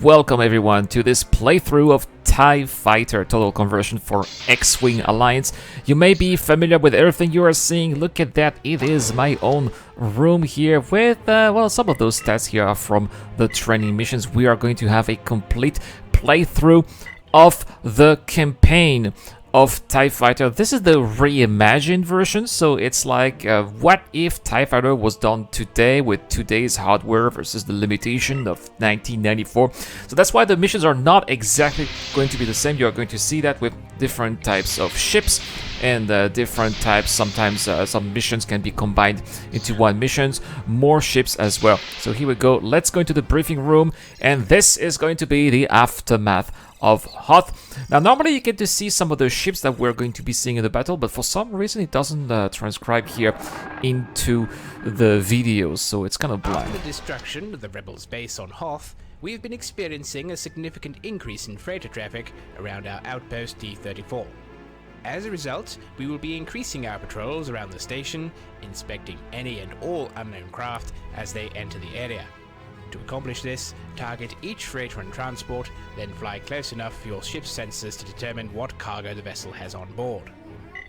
welcome everyone to this playthrough of TIE Fighter Total Conversion for X-Wing Alliance. You may be familiar with everything you are seeing. Look at that, it is my own room here with, well, some of those stats here are from the training missions. We are going to have a complete playthrough of the campaign of TIE Fighter. This is the reimagined version, so it's like what if TIE Fighter was done today with today's hardware versus the limitation of 1994. So that's why the missions are not exactly going to be the same. You're going to see that with different types of ships and different types. Sometimes some missions can be combined into one missions, more ships as well. So here we go, let's go into the briefing room, and this is going to be the Aftermath of Hoth. Now normally you get to see some of the ships that we're going to be seeing in the battle, but for some reason it doesn't transcribe here into the videos, so it's kind of blind. After the destruction of the rebels' base on Hoth, we have been experiencing a significant increase in freighter traffic around our outpost D-34. As a result, we will be increasing our patrols around the station, inspecting any and all unknown craft as they enter the area. To accomplish this, target each freighter and transport, then fly close enough for your ship's sensors to determine what cargo the vessel has on board.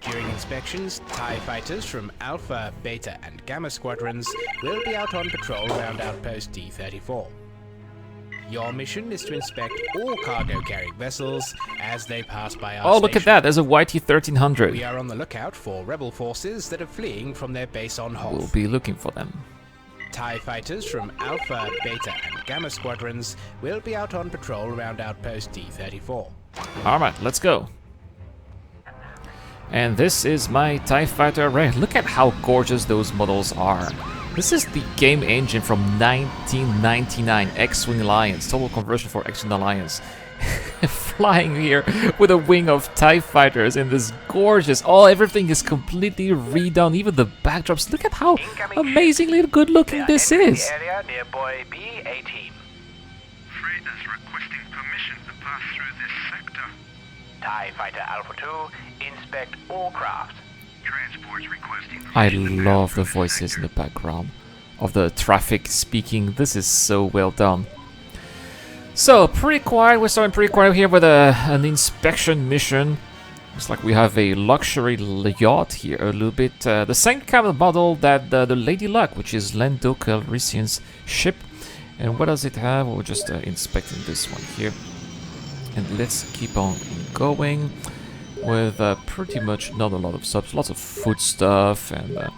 During inspections, TIE fighters from Alpha, Beta and Gamma squadrons will be out on patrol around outpost D-34. Your mission is to inspect all cargo-carrying vessels as they pass by our station. Look at that, there's a YT-1300. We are on the lookout for rebel forces that are fleeing from their base on Hoth. We'll be looking for them. TIE fighters from Alpha, Beta and Gamma squadrons will be out on patrol around outpost D-34. Alright, let's go. And this is my TIE Fighter array. Look at how gorgeous those models are. This is the game engine from 1999, X-Wing Alliance, Total Conversion for X-Wing Alliance. Flying here with a wing of TIE Fighters in this gorgeous, everything is completely redone, even the backdrops. Look at how amazingly good looking this is. Area near buoy B-18. Freighters requesting permission to pass through this sector. TIE Fighter Alpha 2, inspect all craft. Transports requesting I permission to love pass the through voices in sector. the background of the traffic speaking. This is so well done. So, pretty quiet. We're starting pretty quiet here with an inspection mission. Looks like we have a luxury yacht here, a little bit. The same kind of model that the Lady Luck, which is Lando Calrissian's ship. And what does it have? We're just inspecting this one here. And let's keep on going with pretty much not a lot of subs, lots of food stuff and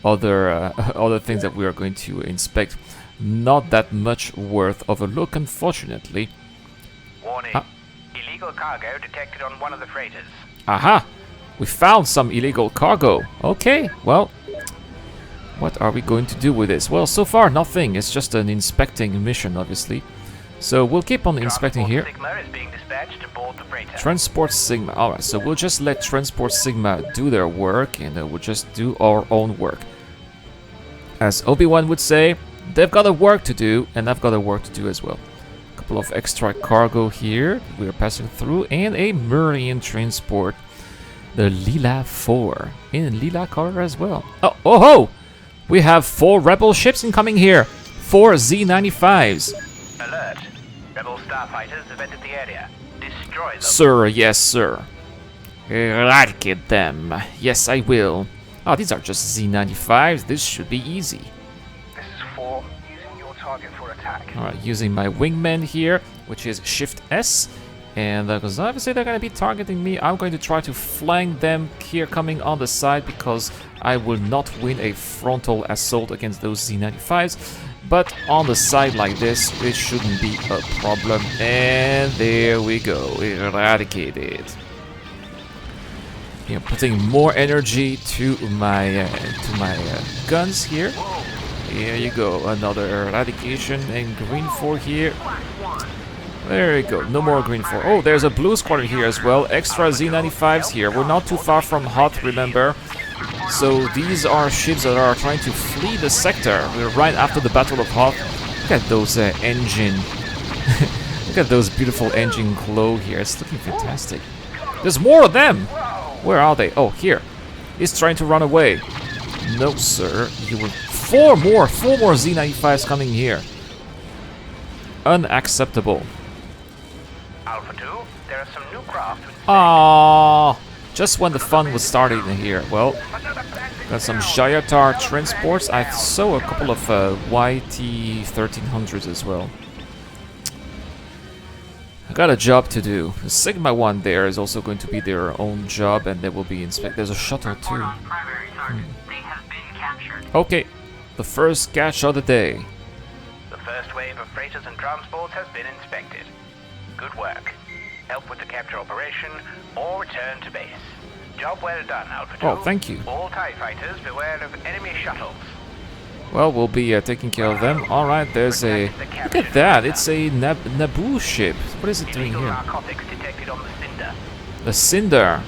other things that we are going to inspect. Not that much worth of a look, unfortunately. Warning. Illegal cargo detected on one of the freighters. Aha! We found some illegal cargo. Okay, well, what are we going to do with this? Well, so far nothing. It's just an inspecting mission, obviously. So we'll keep on inspecting here. Sigma is being dispatched to board the freighter. Transport Sigma. Alright, so we'll just let Transport Sigma do their work, and we'll just do our own work. As Obi-Wan would say, they've got a work to do, and I've got a work to do as well. A couple of extra cargo here we are passing through, and a Meridian transport, the Lila 4, in Lila color as well. Oh ho! We have 4 rebel ships incoming here, 4 Z-95s. Alert. Rebel starfighters have entered the area. Destroy them. Sir, yes sir. Eradicate them. Yes, I will. Oh, these are just Z-95s. This should be easy. This is 4. Using your target for attack. Alright, using my wingman here, which is Shift S. And because obviously they're going to be targeting me, I'm going to try to flank them here coming on the side because I will not win a frontal assault against those Z-95s. But on the side like this, it shouldn't be a problem. And there we go, eradicated. Here, putting more energy to my guns here. Here you go, another eradication and green 4 here. There you go, no more green 4. Oh, there's a blue squadron here as well. Extra Z-95s here. We're not too far from Hoth, remember. So these are ships that are trying to flee the sector. We're right after the Battle of Hoth. Look at those engine. Look at those beautiful engine glow here. It's looking fantastic. There's more of them. Where are they? Oh, here. He's trying to run away. No, sir. You will. 4 more Z-95s coming here. Unacceptable. Alpha 2, there are some new craft to inspect. Ah, just when the fun was starting here. Well, got some Jayatar transports. I saw a couple of YT-1300s as well. I got a job to do. The Sigma one there is also going to be their own job, and they will be inspected. There's a shuttle too. Okay, the first catch of the day. The first wave of freighters and transports has been inspected. Good work. Help with the capture operation or return to base. Job well done, Alpha 2. Oh, thank you. All TIE fighters beware of enemy shuttles. Well, we'll be taking care of them. Alright, there's a... Look at that, it's a Naboo ship. What is it doing Illegal here? narcotics detected on the Cinder. The Cinder.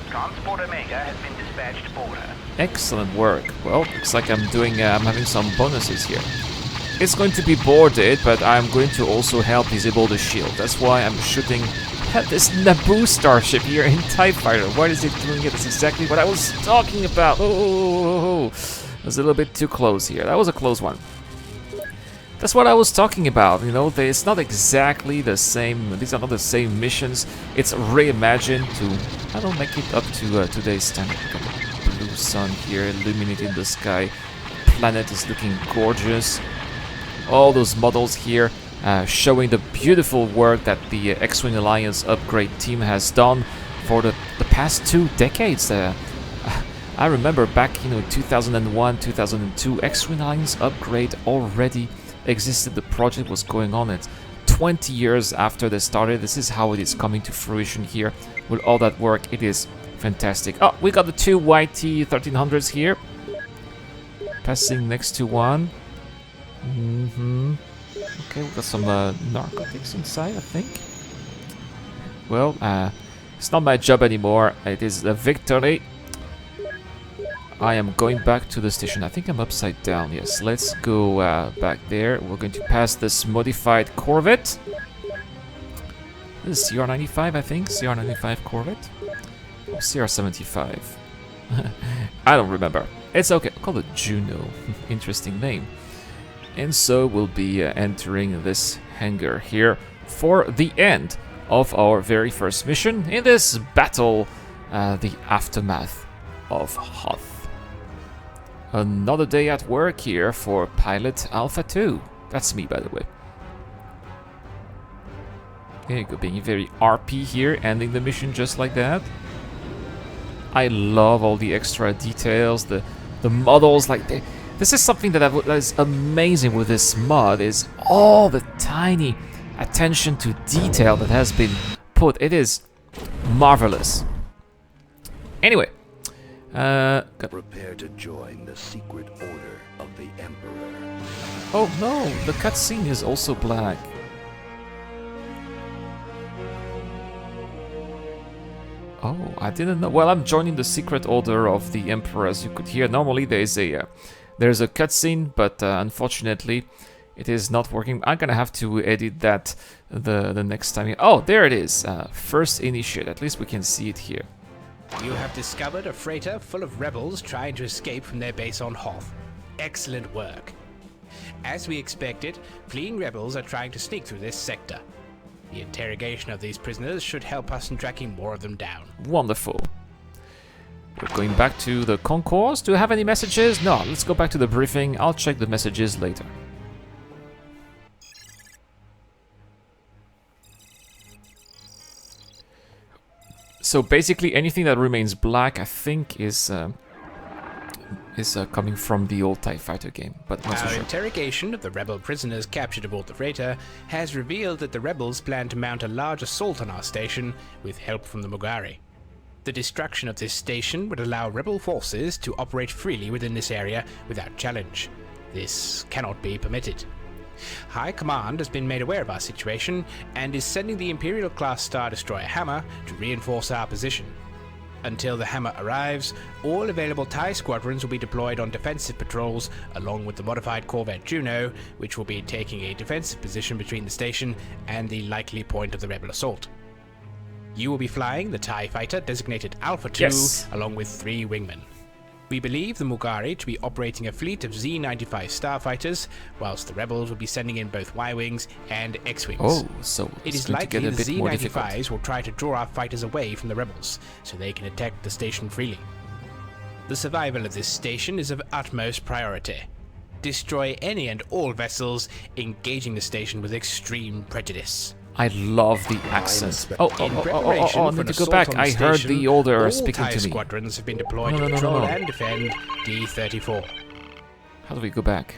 Transport Omega has been dispatched aboard her. Excellent work. Well, looks like I'm having some bonuses here. It's going to be boarded, but I'm going to also help disable the shield. That's why I'm shooting at this Naboo starship here in TIE Fighter. Why is it doing it? That's exactly what I was talking about. Oh. I was a little bit too close here. That was a close one. That's what I was talking about, you know, it's not exactly the same, these are not the same missions. It's reimagined to, I don't make it up to today's standard. Got the blue sun here illuminating the sky. Planet is looking gorgeous. All those models here showing the beautiful work that the X-Wing Alliance upgrade team has done for the past 2 decades. I remember back, 2001, 2002, X-Wing Alliance upgrade already existed. The project was going on. It's 20 years after they started. This is how it is coming to fruition here with all that work. It is fantastic. Oh, we got the 2 YT-1300s here. Passing next to one. Okay, we got some narcotics inside, I think. Well, it's not my job anymore. It is a victory. I am going back to the station. I think I'm upside down. Yes, let's go back there. We're going to pass this modified Corvette. This is CR-95, I think. CR-95 Corvette. Or CR-75. I don't remember. It's okay. I'll call it Juno. Interesting name. And so we'll be entering this hangar here for the end of our very first mission in this battle, the Aftermath of Hoth. Another day at work here for Pilot Alpha 2. That's me, by the way. There you go, being very RP here, ending the mission just like that. I love all the extra details, the models, like this is something that is amazing with this mod, is all the tiny attention to detail that has been put. It is marvelous. Anyway, prepare to join the secret order of the Emperor. Oh no, the cutscene is also black. Oh, I didn't know. Well, I'm joining the secret order of the Emperor, as you could hear. Normally there's a cutscene, but unfortunately it is not working. I'm gonna have to edit that the next time. Oh, there it is. First initiate. At least we can see it here. You have discovered a freighter full of rebels trying to escape from their base on Hoth. Excellent work. As we expected, fleeing rebels are trying to sneak through this sector. The interrogation of these prisoners should help us in tracking more of them down. Wonderful. We're going back to the concourse. Do you have any messages? No, let's go back to the briefing. I'll check the messages later. So basically anything that remains black, I think, is coming from the old TIE Fighter game, but not so Our sure. interrogation of the rebel prisoners captured aboard the freighter has revealed that the rebels plan to mount a large assault on our station with help from the Mogari. The destruction of this station would allow rebel forces to operate freely within this area without challenge. This cannot be permitted. High Command has been made aware of our situation and is sending the Imperial-class Star Destroyer Hammer to reinforce our position. Until the Hammer arrives, all available TIE squadrons will be deployed on defensive patrols along with the modified Corvette Juno, which will be taking a defensive position between the station and the likely point of the rebel assault. You will be flying the TIE Fighter designated Alpha 2 Yes. along with 3 wingmen. We believe the Mugari to be operating a fleet of Z-95 starfighters, whilst the rebels will be sending in both Y-wings and X-wings. Oh, so It it's is going to likely get a the bit more difficult. Z-95s will try to draw our fighters away from the rebels, so they can attack the station freely. The survival of this station is of utmost priority. Destroy any and all vessels engaging the station with extreme prejudice. I love the accent. In I preparation for need an to go assault back. on the I heard station, the older all speaking TIE to me. squadrons have been deployed No, to no, patrol no. and defend D-34. How do we go back?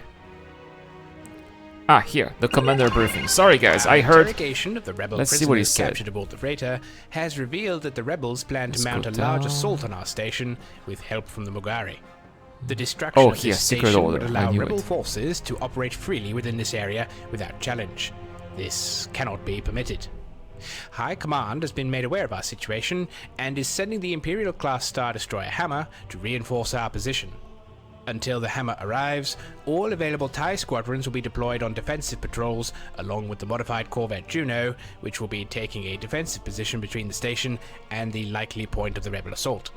Ah, here, the commander briefing. Sorry guys, I heard... Interrogation of the rebel Let's see what he prisoners said. captured aboard the freighter has revealed that the rebels plan Let's to mount go a large down. assault on our station with help from the Mugari. The destruction Oh, of here, this secret station order. would I allow knew rebel it. forces to operate freely within this area without challenge. This cannot be permitted. High Command has been made aware of our situation and is sending the Imperial-class Star Destroyer Hammer to reinforce our position. Until the Hammer arrives, all available TIE squadrons will be deployed on defensive patrols, along with the modified Corvette Juno, which will be taking a defensive position between the station and the likely point of the rebel assault.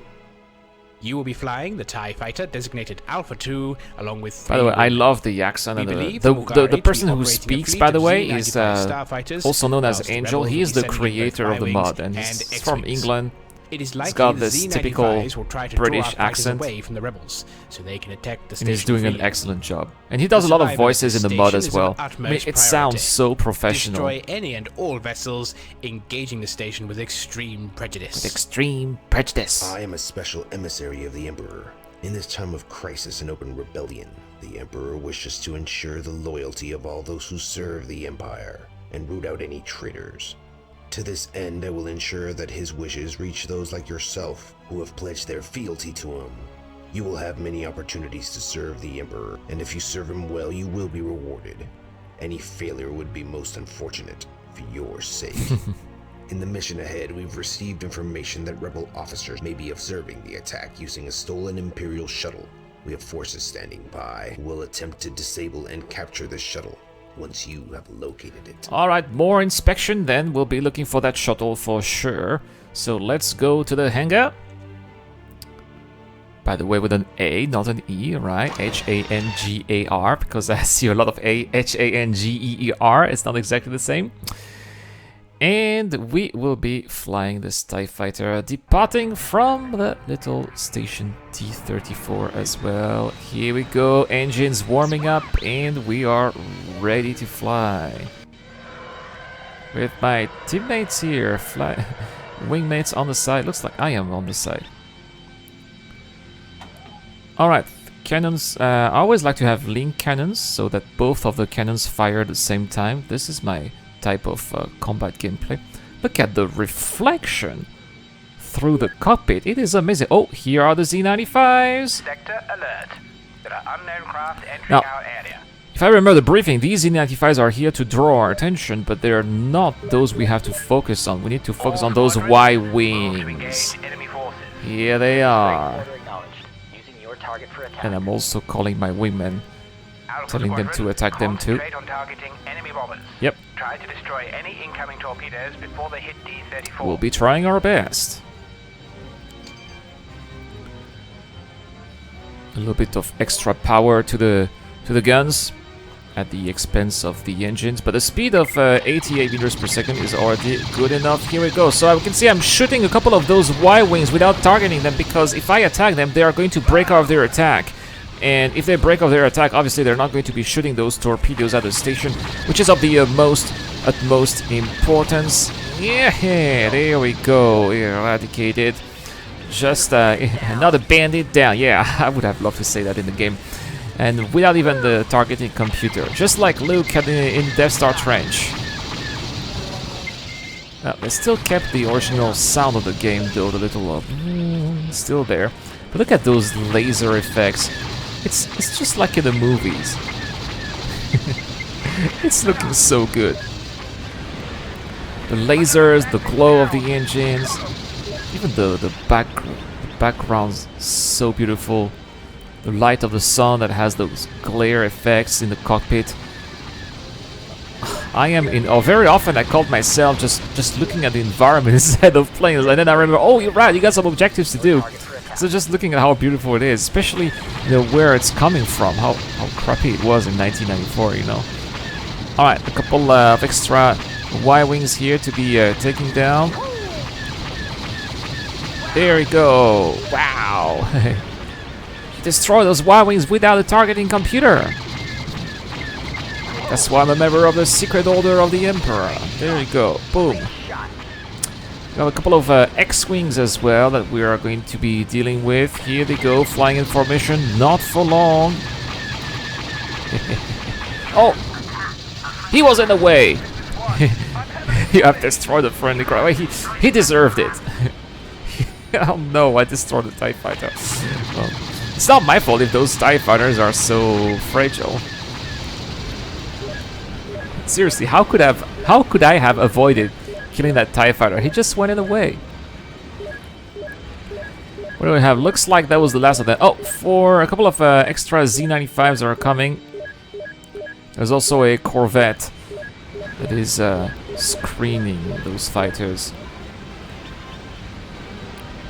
You will be flying the TIE fighter designated Alpha 2, along with... By the way, I love the accent. We And believe the Mugari to be person who operating a speaks, fleet by the of way, Z-95 is starfighters, also known as whilst the Angel. rebels He will is be the sending in both creator of the Y-wings mod, and and he's from X-wings. England. It is He's likely got the this Z-95s typical will try to British draw our fighters accent. away from the rebels, so they can attack the And station he's doing an freely. excellent job. And he does a lot of survival of voices in this the mod station as is of well. I mean, utmost it sounds priority. so professional. Destroy any and all vessels engaging the station with extreme prejudice. Extreme prejudice. I am a special emissary of the Emperor. In this time of crisis and open rebellion, the Emperor wishes to ensure the loyalty of all those who serve the Empire and root out any traitors. To this end, I will ensure that his wishes reach those like yourself who have pledged their fealty to him. You will have many opportunities to serve the Emperor, and if you serve him well, you will be rewarded. Any failure would be most unfortunate, for your sake. In the mission ahead, we've received information that rebel officers may be observing the attack using a stolen Imperial shuttle. We have forces standing by who will attempt to disable and capture the shuttle once you have located it. Alright, more inspection then. We'll be looking for that shuttle for sure. So let's go to the hangar. By the way, with an A, not an E, right? H-A-N-G-A-R, because I see a lot of A, H-A-N-G-E-E-R. It's not exactly the same. And we will be flying this TIE fighter, departing from the little station T-34 as well. Here we go, engines warming up, and we are ready to fly. With my teammates here, wingmates on the side. Looks like I am on the side. Alright, cannons. I always like to have link cannons, so that both of the cannons fire at the same time. This is my type of combat gameplay. Look at the reflection through the cockpit. It is amazing. Oh, here are the Z-95s. Sector alert. There are unknown craft entering Now, our area. if I remember the briefing, these Z-95s are here to draw our attention, but they're not those we have to focus on. We need to focus on those Move to Y-wings. engage enemy forces. Here they are. Order acknowledged. Using your target for attack. And I'm also calling my wingmen, Alpha telling them to Squadron, attack them too. concentrate on targeting enemy bombers. Yep, Try to destroy any incoming torpedoes before they hit D-34. we'll be trying our best. A little bit of extra power to the guns at the expense of the engines, but the speed of 88 meters per second is already good enough. Here we go. So I can see I'm shooting a couple of those Y-wings without targeting them, because if I attack them, they are going to break off their attack. And if they break off their attack, obviously they're not going to be shooting those torpedoes at the station, which is of the utmost importance. Yeah, there we go. Eradicated. Just another bandit down. Yeah, I would have loved to say that in the game. And without even the targeting computer. Just like Luke in Death Star Trench. They still kept the original sound of the game, though, the little still there. But look at those laser effects. It's just like in the movies. It's looking so good. The lasers, the glow of the engines, even the background's so beautiful. The light of the sun that has those glare effects in the cockpit. I am in. Oh, very often I called myself just looking at the environment instead of planes, and then I remember, oh, you're right, you got some objectives to do. So just looking at how beautiful it is, especially where it's coming from, how crappy it was in 1994, All right, a couple of extra Y-wings here to be taken down. There we go. Wow. Destroy those Y-wings without a targeting computer. That's why I'm a member of the Secret Order of the Emperor. There you go. Boom. We have a couple of X-Wings as well that we are going to be dealing with. Here they go, flying in formation. Not for long. Oh! He was in the way! You have destroyed the friendly crowd. He deserved it. Oh no, I destroyed the TIE Fighter. Well, it's not my fault if those TIE Fighters are so fragile. Seriously, how could I have avoided killing that TIE Fighter? He just went in the way. What do we have? Looks like that was the last of them. Oh, for a couple of extra Z95s are coming. There's also a Corvette that is screening those fighters.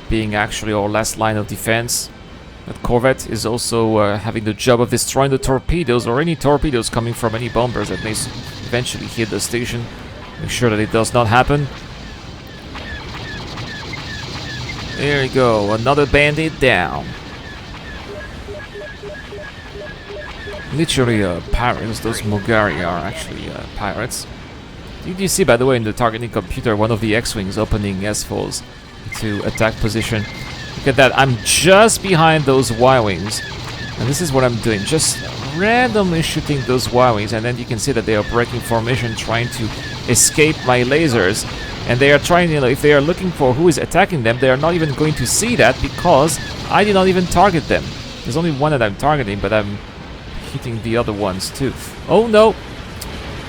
Being actually our last line of defense. That Corvette is also having the job of destroying the torpedoes or any torpedoes coming from any bombers that may eventually hit the station. Make sure that it does not happen. There you go, another bandit down. Literally pirates, those Mogari are actually pirates. Did you see, by the way, in the targeting computer, one of the X-Wings opening S-foils to attack position? Look at that, I'm just behind those Y-Wings. And this is what I'm doing, just randomly shooting those Y-Wings, and then you can see that they are breaking formation, trying to escape my lasers. And they are trying, if they are looking for who is attacking them, they are not even going to see that because I did not even target them. There's only one that I'm targeting, but I'm hitting the other ones too. Oh no!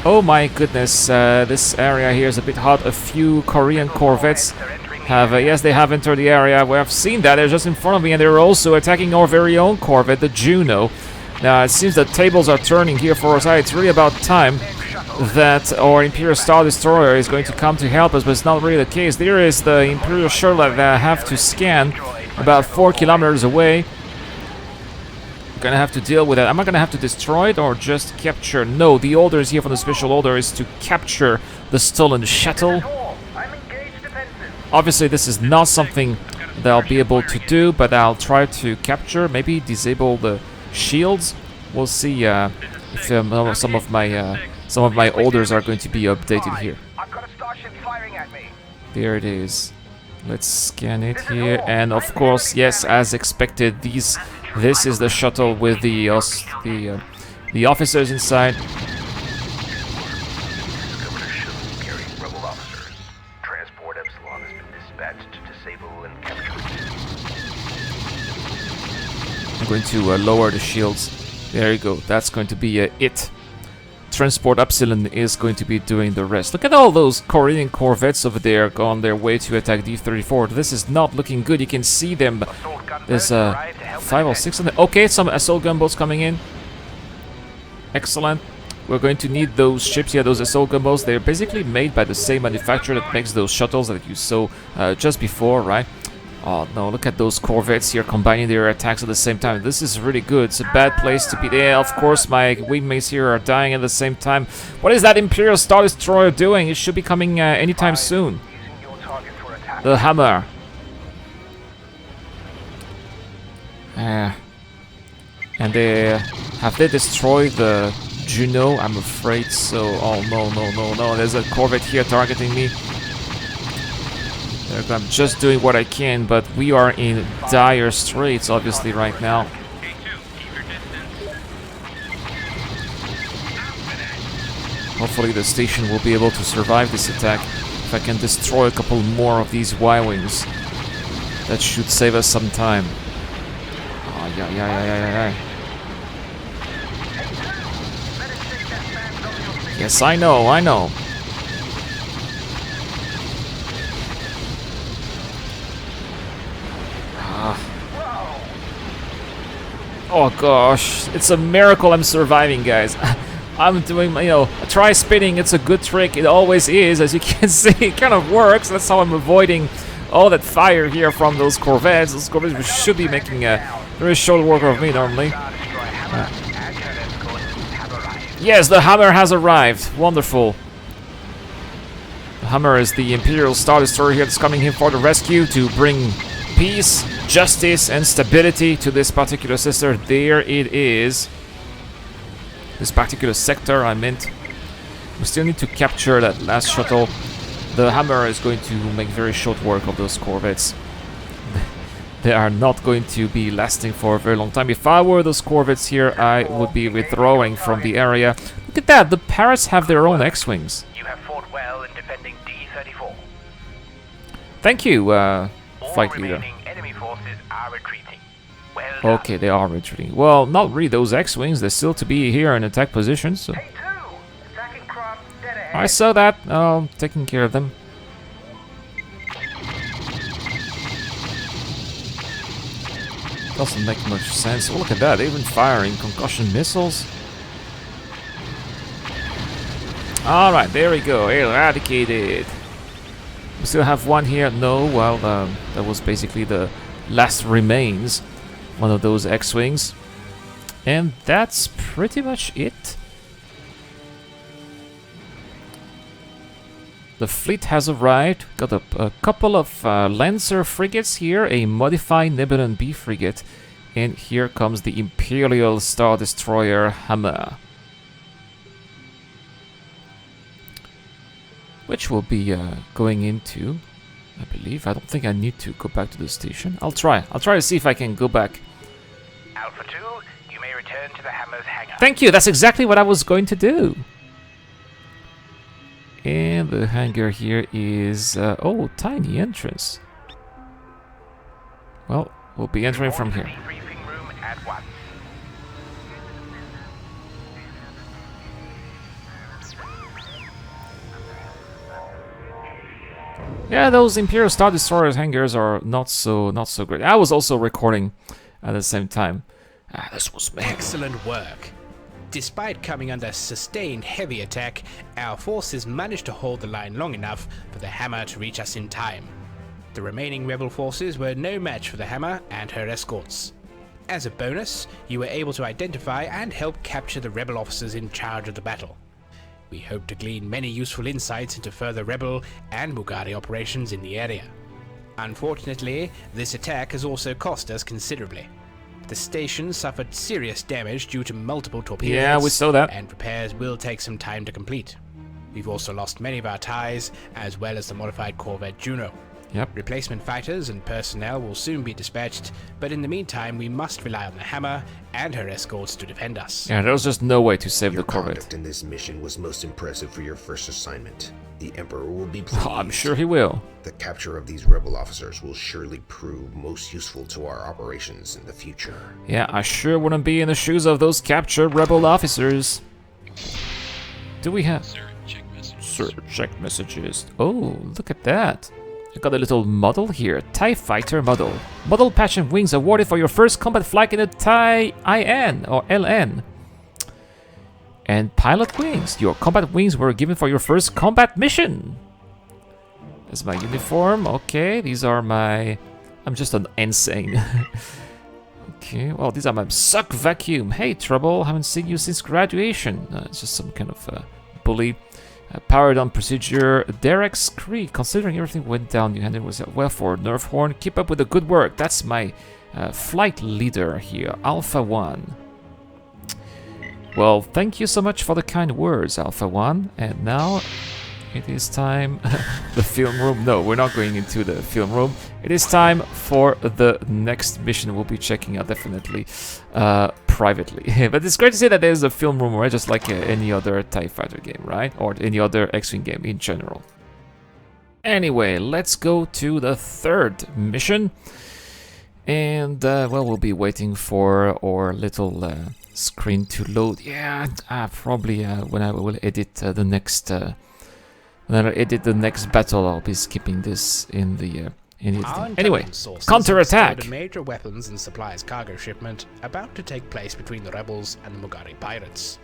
Oh my goodness, this area here is a bit hot. A few Korean Corvettes have, yes, they have entered the area. We have seen that, they're just in front of me, and they're also attacking our very own Corvette, the Juno. Now, it seems that tables are turning here for us. It's really about time that our Imperial Star Destroyer is going to come to help us, but it's not really the case. There is the Imperial shuttle that I have to scan about 4 kilometers away. I'm gonna have to deal with that. Am I gonna have to destroy it or just capture? No, the order is here from the special order is to capture the stolen shuttle. Obviously, this is not something that I'll be able to do, but I'll try to capture, maybe disable the shields. We'll see if some of my orders are going to be updated here. There it is. Let's scan it here, and of course, yes, as expected, this is the shuttle with the officers inside. I'm going to lower the shields. There you go. That's going to be it. Transport Epsilon is going to be doing the rest. Look at all those Korean Corvettes over there on their way to attack D-34. This is not looking good. You can see them. There's 5 or 6 of them. Okay, some assault gunboats coming in. Excellent. We're going to need those ships here, those assault gunboats. They're basically made by the same manufacturer that makes those shuttles that you saw just before, right? Oh no, look at those Corvettes here combining their attacks at the same time. This is really good. It's a bad place to be there. Of course, my wingmates here are dying at the same time. What is that Imperial Star Destroyer doing? It should be coming anytime soon. The Hammer. And have they destroyed the Juno? I'm afraid so. Oh no. There's a Corvette here targeting me. I'm just doing what I can, but we are in dire straits, obviously, right now. Hopefully the station will be able to survive this attack. If I can destroy a couple more of these Y-Wings, that should save us some time. Oh, yeah. Yes, I know. Oh gosh, it's a miracle I'm surviving, guys. I'm doing, try spinning, it's a good trick. It always is, as you can see, it kind of works. That's how I'm avoiding all that fire here from those corvettes. Those corvettes should be making a very short work of me normally. Yes, the Hammer has arrived. Wonderful. The Hammer is the Imperial Star Destroyer here that's coming in for the rescue to bring peace, justice, and stability to this particular sector. There it is. This particular sector, I meant. We still need to capture that last shuttle. The Hammer is going to make very short work of those corvettes. They are not going to be lasting for a very long time. If I were those corvettes here, I would be withdrawing from the area. Look at that, the Parrots have their own X-Wings. You have fought well in defending D-34. Thank you, Flight All Leader. remaining enemy forces are retreating. Well done. Okay, they are retreating. Well, not really those X-Wings. They're still to be here in attack positions. So. K2, attacking craft dead ahead. I saw that. Oh, taking care of them. Doesn't make much sense. Oh, look at that. They've been firing concussion missiles. Alright, there we go. Eradicated. We still have one here. No, well, that was basically the last remains. One of those X-Wings. And that's pretty much it. The fleet has arrived. Got a couple of Lancer frigates here, a modified Nebulon B frigate, and here comes the Imperial Star Destroyer Hammer, which will be going into, I believe. I don't think I need to go back to the station. I'll try to see if I can go back. Alpha 2, you may return to the Hammer's hangar. Thank you. That's exactly what I was going to do. And the hangar here is... oh, tiny entrance. Well, we'll be entering from here. Briefing room at once. Yeah, those Imperial Star Destroyers hangars are not so great. I was also recording at the same time. This was me. Excellent work. Despite coming under sustained heavy attack, our forces managed to hold the line long enough for the Hammer to reach us in time. The remaining rebel forces were no match for the Hammer and her escorts. As a bonus, you were able to identify and help capture the rebel officers in charge of the battle. We hope to glean many useful insights into further rebel and Mugari operations in the area. Unfortunately, this attack has also cost us considerably. The station suffered serious damage due to multiple torpedoes. Yeah, we saw that. And repairs will take some time to complete. We've also lost many of our ties, as well as the modified Corvette Juno. Yep. Replacement fighters and personnel will soon be dispatched, but in the meantime we must rely on the Hammer and her escorts to defend us. Yeah, there was just no way to save Your the Corvette. conduct in this mission was most impressive for your first assignment. The Emperor will be pleased. Oh, I'm sure he will. The capture of these rebel officers will surely prove most useful to our operations in the future. Yeah, I sure wouldn't be in the shoes of those captured rebel officers. Do we have... Sir, check messages. Sir, check messages. Oh, look at that. I got a little model here. TIE Fighter model. Model patch and wings awarded for your first combat flight in the TIE IN or LN. And pilot wings. Your combat wings were given for your first combat mission. That's my uniform. Okay, these are my... I'm just an insane. Okay, well, these are my suck vacuum. Hey, Trouble, haven't seen you since graduation. It's just some kind of bully. Power down procedure. Derek's Creed. Considering everything went down, you handled yourself well for Nerf Horn. Keep up with the good work. That's my flight leader here, Alpha 1. Well, thank you so much for the kind words, Alpha 1. And now it is time... the film room. No, we're not going into the film room. It is time for the next mission we'll be checking out, definitely, privately. But it's great to see that there's a film room, right? Just like any other TIE Fighter game, right? Or any other X-Wing game in general. Anyway, let's go to the third mission. And, well, we'll be waiting for our little... screen to load. Yeah, probably when I will edit the next battle, I'll be skipping this in the anyway. Counterattack. A major weapons and supplies cargo shipment about to take place between the rebels and the Mugari pirates.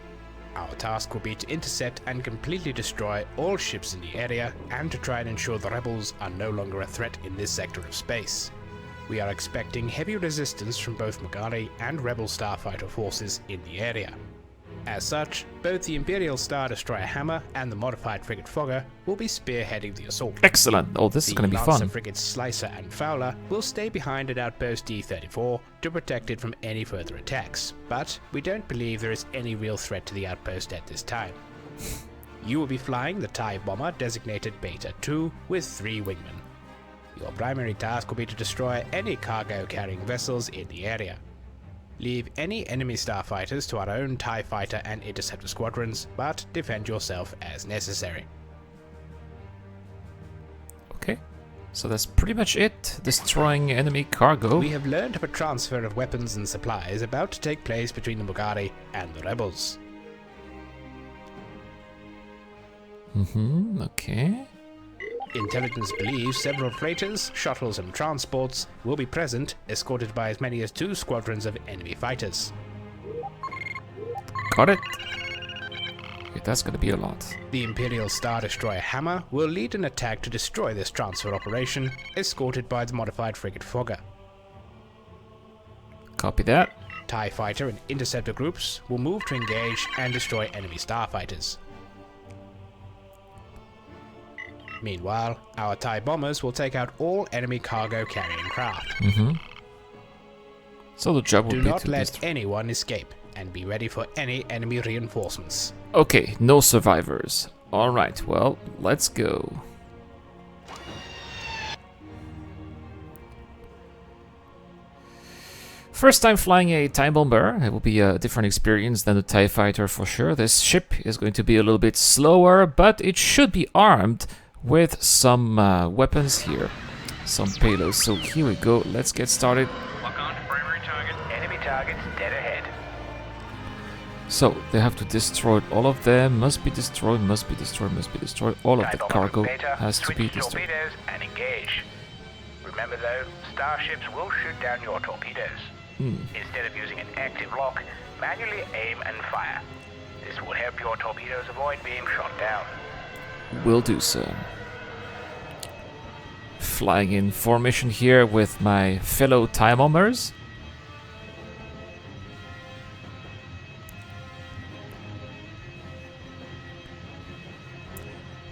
Our task will be to intercept and completely destroy all ships in the area and to try and ensure the rebels are no longer a threat in this sector of space. We are expecting heavy resistance from both Magari and rebel starfighter forces in the area. As such, both the Imperial Star Destroyer Hammer and the modified frigate Fogger will be spearheading the assault. Excellent. Oh, this is going to be Lancer fun. frigates Slicer and Fowler will stay behind at Outpost D-34 to protect it from any further attacks, but we don't believe there is any real threat to the outpost at this time. You will be flying the TIE bomber designated Beta 2 with 3 wingmen. Your primary task will be to destroy any cargo-carrying vessels in the area. Leave any enemy starfighters to our own TIE fighter and interceptor squadrons, but defend yourself as necessary. Okay, so that's pretty much it. Destroying enemy cargo. We have learned of a transfer of weapons and supplies about to take place between the Magari and the rebels. Okay. Intelligence believes several freighters, shuttles and transports will be present, escorted by as many as 2 squadrons of enemy fighters. Got it. Okay, that's gonna be a lot. The Imperial Star Destroyer Hammer will lead an attack to destroy this transfer operation, escorted by the modified frigate Fogger. Copy that. TIE fighter and interceptor groups will move to engage and destroy enemy starfighters. Meanwhile, our TIE bombers will take out all enemy cargo-carrying craft. So the job will Do be not to let anyone escape, and be ready for any enemy reinforcements. Okay, no survivors. Alright, well, let's go. First time flying a TIE bomber. It will be a different experience than the TIE fighter for sure. This ship is going to be a little bit slower, but it should be armed with some weapons here, some payloads. So here we go, let's get started. Lock on to primary target. Enemy targets dead ahead. So they have to destroy all of them, must be destroyed, must be destroyed, must be destroyed. All of TIE the bomber cargo Beta, has to be switch destroyed. torpedoes and engage. Remember though, starships will shoot down your torpedoes. Instead of using an active lock, manually aim and fire. This will help your torpedoes avoid being shot down. Will do so. Flying in formation here with my fellow TIE bombers.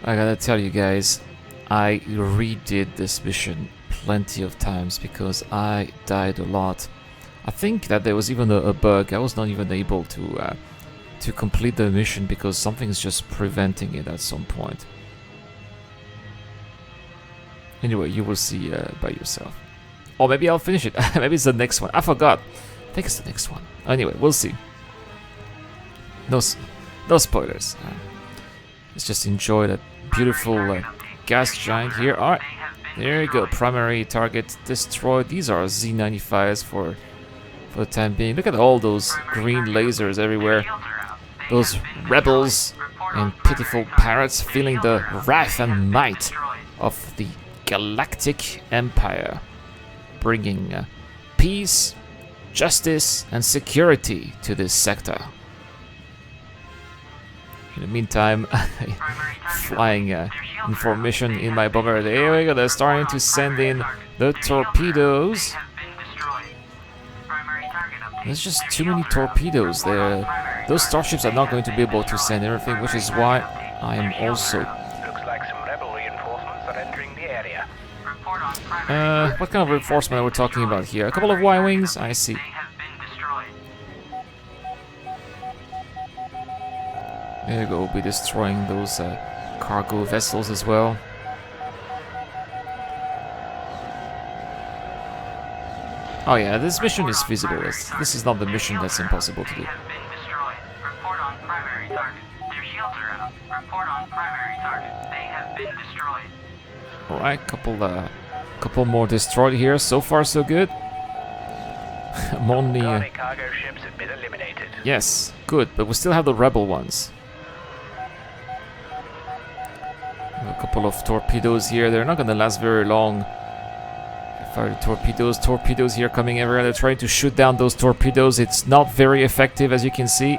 I gotta tell you guys, I redid this mission plenty of times because I died a lot. I think that there was even a bug. I was not even able to complete the mission because something is just preventing it at some point. Anyway, you will see by yourself. Or maybe I'll finish it. Maybe it's the next one. I forgot. I think it's the next one. Anyway, we'll see. No spoilers. Let's just enjoy that beautiful gas giant here. Alright, there you go. Primary target destroyed. These are Z95s for the time being. Look at all those green lasers everywhere. Those rebels and pitiful parrots feeling the wrath and might of the Galactic Empire, bringing peace, justice and security to this sector. In the meantime, flying in formation in my bomber. There we go, they're starting to send in the torpedoes. There's just too many torpedoes there. Those starships are not going to be able to send everything, which is why I am also... Looks like some rebel reinforcements are entering the area. what kind of reinforcement are we talking about here? A couple of Y-Wings? I see. There you go, we'll be destroying those cargo vessels as well. Oh yeah, this mission is feasible. This is not the mission that's impossible to do. Alright, couple more destroyed here. So far, so good. I'm only... cargo ships have been eliminated. Yes, good, but we still have the rebel ones. A couple of torpedoes here. They're not gonna last very long. Fire torpedoes here coming everywhere. They're trying to shoot down those torpedoes. It's not very effective, as you can see.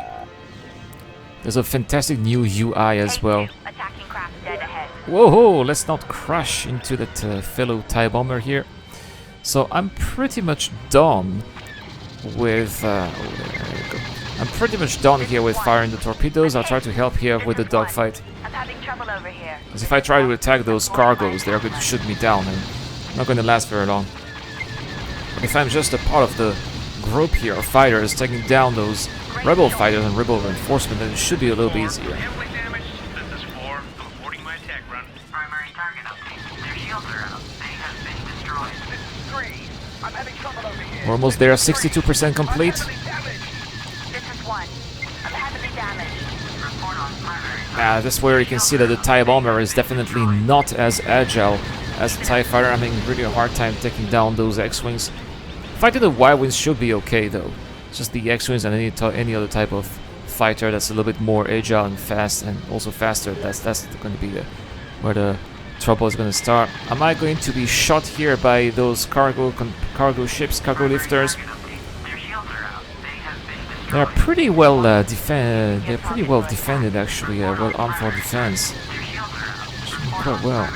There's a fantastic new UI as well. Attacking craft dead ahead. Whoa, let's not crash into that fellow TIE bomber here. So I'm pretty much done with... oh, there you go. I'm pretty much done here with firing the torpedoes. I'll try to help here with the dogfight. I'm having trouble over here. Because if I try to attack those cargoes, they're going to shoot me down and not going to last very long. But if I'm just a part of the group here of fighters taking down those rebel fighters and rebel reinforcement, then it should be a little bit easier. Heavily damaged. This is 4. I'm aborting my attack run. Primary target update. Their shields are out. They have been destroyed. This is 3. I'm having trouble over here. We're almost there, 62% complete. This is 1. I'm heavily damaged. Report on primary. That's where you can see that the TIE bomber is definitely not as agile as the TIE fighter. I'm having really a hard time taking down those X-Wings. Fighting the Y-Wings should be okay though. It's just the X-Wings and any other type of fighter that's a little bit more agile and fast and also faster. That's going to be where the trouble is going to start. Am I going to be shot here by those cargo ships, cargo lifters? Their shields are out. They have been destroyed. They're pretty well They're pretty well defended actually. Well armed for defense. Their shields are out. Quite well.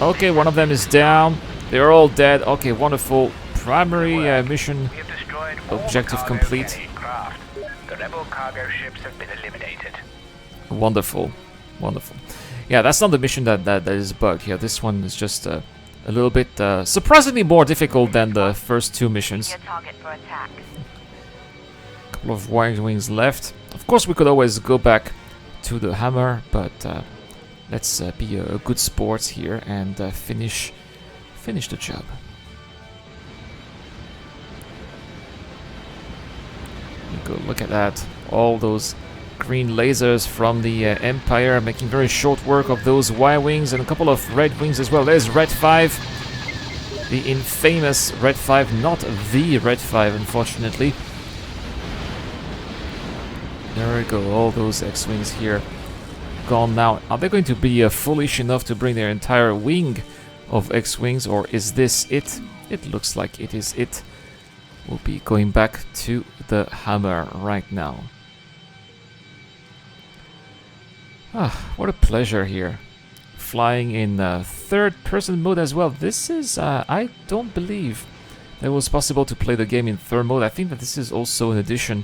Okay, one of them is down. They're all dead. Okay, wonderful. Primary mission We have destroyed all objective cargo complete. carrying craft. The rebel cargo ships have been eliminated. Wonderful, wonderful. Yeah, that's not the mission that is bugged here. This one is just a little bit surprisingly more difficult than the first two missions. Your target for attack. Couple of Y-Wings left. Of course, we could always go back to the hammer, but let's be a good sport here and finish the job. Go look at that. All those green lasers from the Empire making very short work of those Y-Wings and a couple of Red Wings as well. There's Red 5. The infamous Red 5, not the Red 5, unfortunately. There we go, all those X-Wings here gone now. Are they going to be foolish enough to bring their entire wing of X-Wings, or is this it? It looks like it is it. We'll be going back to the hammer right now. Ah, what a pleasure here. Flying in third-person mode as well. This is, I don't believe that it was possible to play the game in third mode. I think that this is also an addition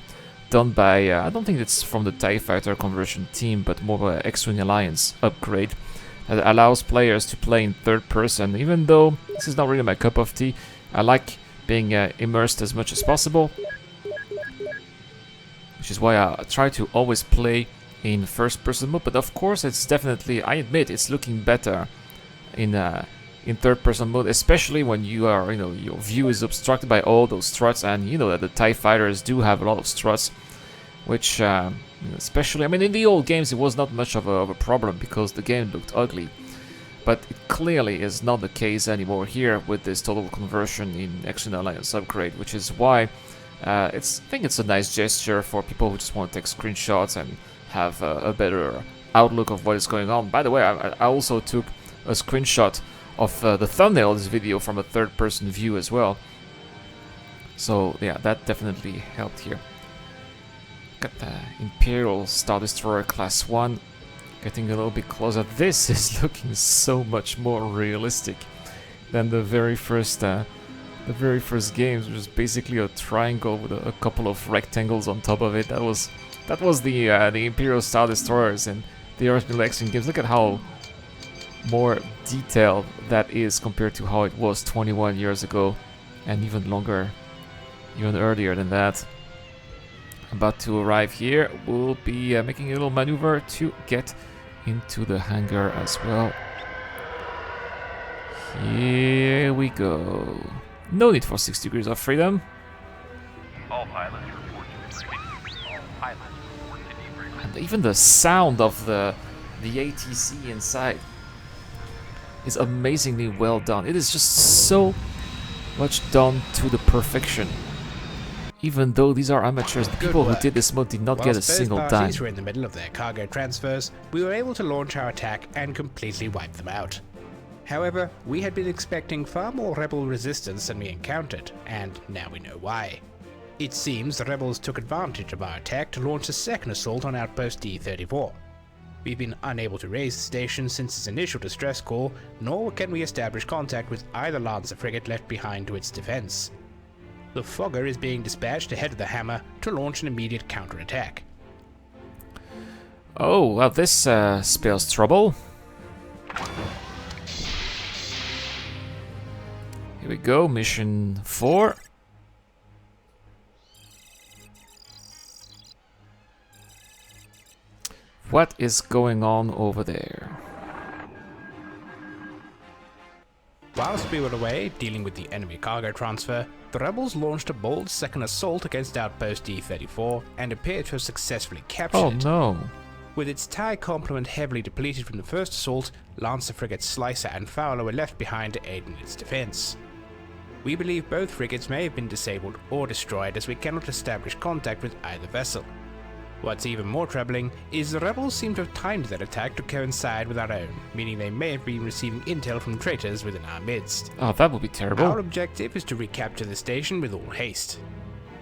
done by, I don't think it's from the TIE Fighter conversion team, but more of an X-Wing Alliance upgrade that allows players to play in third person. Even though this is not really my cup of tea, I like being immersed as much as possible, which is why I try to always play in first person mode. But of course it's definitely, I admit, it's looking better in third person mode, especially when you are, your view is obstructed by all those struts, and that the TIE fighters do have a lot of struts, which especially, I mean, in the old games it was not much of a problem because the game looked ugly. But it clearly is not the case anymore here with this total conversion in X-Wing Alliance upgrade, which is why I think it's a nice gesture for people who just want to take screenshots and have a better outlook of what is going on. By the way, I also took a screenshot of the thumbnail of this video from a third-person view as well. So yeah, that definitely helped here. Got the Imperial Star Destroyer Class 1. Getting a little bit closer. This is looking so much more realistic than the very first games, which was basically a triangle with a couple of rectangles on top of it. That was the Imperial Star Destroyers and the original X-Wing games. Look at how more detailed that is compared to how it was 21 years ago, and even longer, even earlier than that. About to arrive here. We'll be making a little maneuver to get into the hangar as well. Here we go. No need for 6 degrees of freedom. All pilots report to debriefing. All pilots report to debriefing. And even the sound of the ATC inside is amazingly well done. It is just so much done to the perfection. Even though these are amateurs, the people who did this mode did not get a single both dime. parties were in the middle of their cargo transfers, we were able to launch our attack and completely wipe them out. However, we had been expecting far more rebel resistance than we encountered, and now we know why. It seems the rebels took advantage of our attack to launch a second assault on Outpost D-34. We've been unable to raise the station since its initial distress call, nor can we establish contact with either Lancer frigate left behind to its defense. The Fogger is being dispatched ahead of the Hammer to launch an immediate counterattack. Oh, well, this spells trouble. Here we go, mission 4. What is going on over there? Whilst we were away dealing with the enemy cargo transfer, the rebels launched a bold second assault against Outpost D-34 and appeared to have successfully captured Oh it. no. With its TIE complement heavily depleted from the first assault, Lancer frigates Slicer and Fowler were left behind to aid in its defense. We believe both frigates may have been disabled or destroyed as we cannot establish contact with either vessel. What's even more troubling is the rebels seem to have timed their attack to coincide with our own, meaning they may have been receiving intel from traitors within our midst. Oh, that would be terrible. Our objective is to recapture the station with all haste.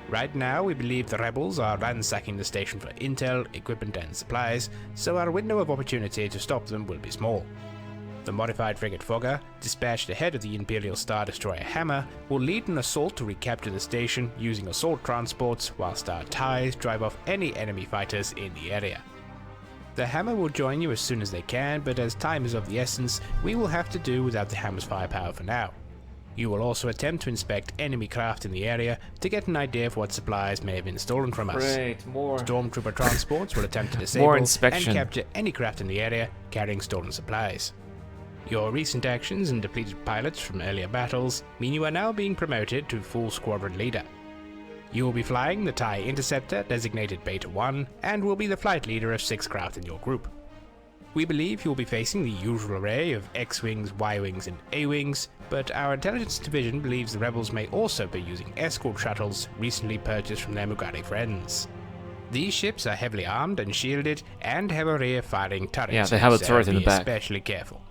Right now, we believe the rebels are ransacking the station for intel, equipment and supplies, so our window of opportunity to stop them will be small. The modified frigate Fogger, dispatched ahead of the Imperial Star Destroyer Hammer, will lead an assault to recapture the station using assault transports whilst our TIEs drive off any enemy fighters in the area. The Hammer will join you as soon as they can, but as time is of the essence, we will have to do without the Hammer's firepower for now. You will also attempt to inspect enemy craft in the area to get an idea of what supplies may have been stolen from us. Great, more. Stormtrooper transports will attempt to disable More and inspection. capture any craft in the area carrying stolen supplies. Your recent actions and depleted pilots from earlier battles mean you are now being promoted to full squadron leader. You will be flying the TIE Interceptor designated Beta 1 and will be the flight leader of 6 craft in your group. We believe you will be facing the usual array of X-Wings, Y-Wings and A-Wings, but our intelligence division believes the rebels may also be using escort shuttles recently purchased from their Mugari friends. These ships are heavily armed and shielded and have a rear-firing turret. Yeah, they have a so turret in the be back. especially careful.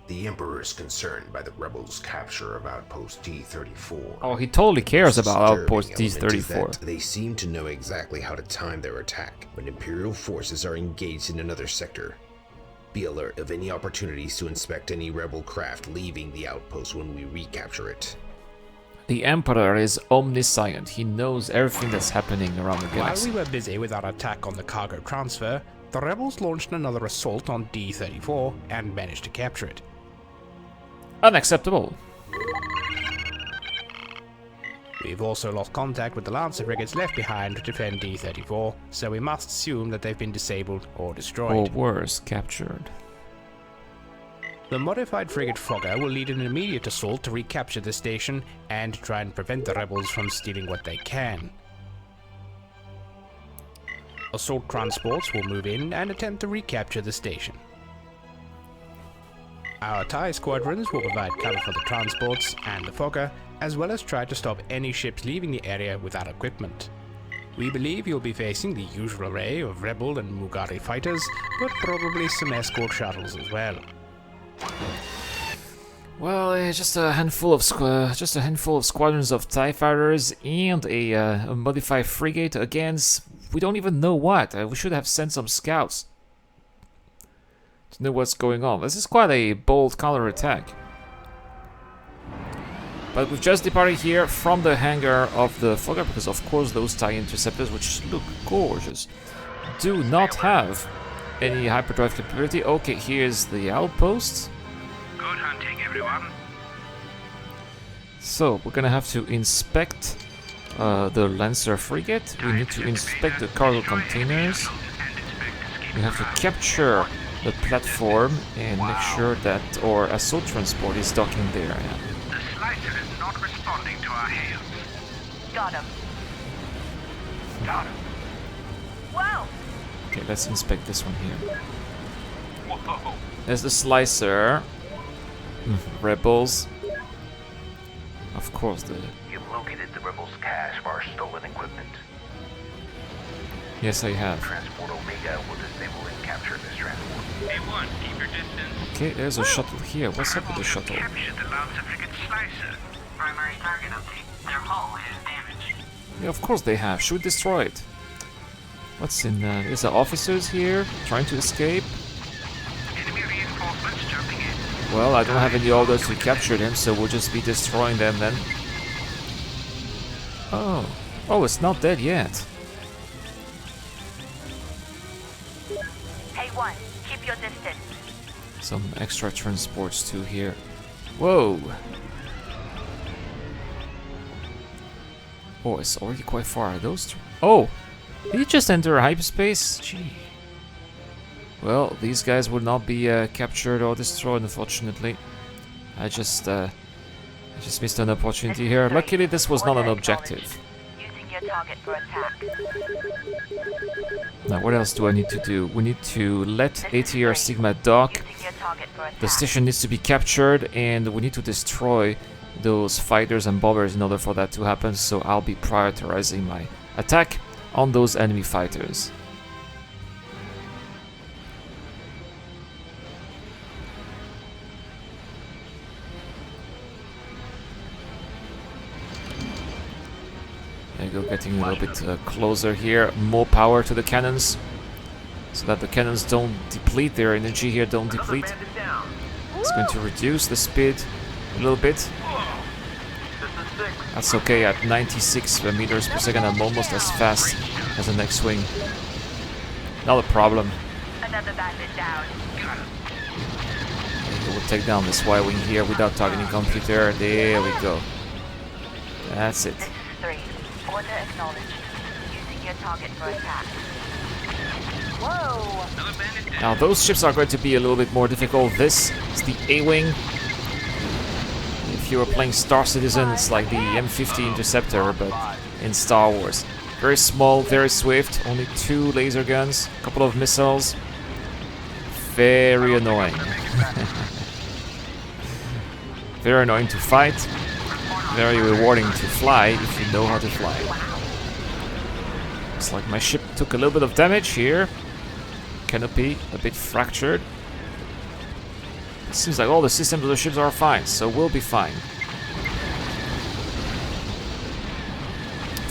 The Emperor is concerned by the rebels' capture of Outpost D-34. Oh, he totally cares about Disturbing Outpost element is D-34. that they seem to know exactly how to time their attack when Imperial forces are engaged in another sector. Be alert of any opportunities to inspect any rebel craft leaving the outpost when we recapture it. The Emperor is omniscient. He knows everything that's happening around the While galaxy. we were busy with our attack on the cargo transfer, the rebels launched another assault on D-34 and managed to capture it. Unacceptable. We've also lost contact with the Lancer frigates left behind to defend D-34, so we must assume that they've been disabled or Or destroyed. worse, captured. The modified frigate Fogger will lead an immediate assault to recapture the station and try and prevent the rebels from stealing what they can. Assault transports will move in and attempt to recapture the station. Our TIE squadrons will provide cover for the transports and the Fogger, as well as try to stop any ships leaving the area without equipment. We believe you'll be facing the usual array of Rebel and Mugari fighters, but probably some escort shuttles as well. Well, just a handful of squadrons of TIE fighters and a modified frigate against we don't even know what. We should have sent some scouts to know what's going on. This is quite a bold counterattack. But we've just departed here from the hangar of the Fogger because, of course, those TIE interceptors, which look gorgeous, do not have any hyperdrive capability. Okay, here's the outpost. Good hunting, everyone. So we're gonna have to inspect the Lancer frigate. We need to inspect the cargo containers. We have to capture the platform and make sure that our assault transport is docking there. Yeah. The slicer is not responding to our hail. Got him. Got him. Wow. Okay, let's inspect this one here. Whoa. There's the slicer. Rebels. Of course, the You've located the rebels' cache for our stolen equipment. yes, I have. Transport Omega will disable and capture this transport. A1, keep your distance. Okay, there's a shuttle here. What's up with the shuttle? Capture the Lancer frigate Slicer. Primary target update. Their hull is damaged. Yeah, of course they have. Should destroy it. What's in is the officers here trying to escape? Enemy reinforcements jumping in. Well, I don't have any orders to capture them, so we'll just be destroying them then. Oh. Oh, it's not dead yet. A1, keep your distance. Some extra transports too here. Whoa! Oh, it's already quite far. Are those oh! Did he just enter hyperspace? Gee. Well, these guys will not be captured or destroyed, unfortunately. I just missed an opportunity here. Luckily, this was not an objective. Using your target for attack. Now, what else do I need to do? We need to let ATR Sigma dock. Using your target for attack. The station needs to be captured, and we need to destroy those fighters and bombers in order for that to happen. So I'll be prioritizing my attack on those enemy fighters. There you go, getting a little bit closer here. More power to the cannons, so that the cannons don't deplete, their energy here don't deplete. It's going to reduce the speed a little bit. That's okay, at 96 meters per second, I'm almost as fast as an X-Wing. Not a problem. Another bandit down. We'll take down this Y-Wing here without targeting computer. There we go. That's it. This is 3. Order acknowledged. Using your target for attack. Whoa! Now those ships are going to be a little bit more difficult. This is the A-Wing. If you were playing Star Citizen, it's like the M50 Interceptor, but in Star Wars. Very small, very swift, only 2 laser guns, a couple of missiles. Very annoying. Very annoying to fight. Very rewarding to fly if you know how to fly. Looks like my ship took a little bit of damage here. Canopy a bit fractured. It seems like all the systems of the ships are fine, so we'll be fine.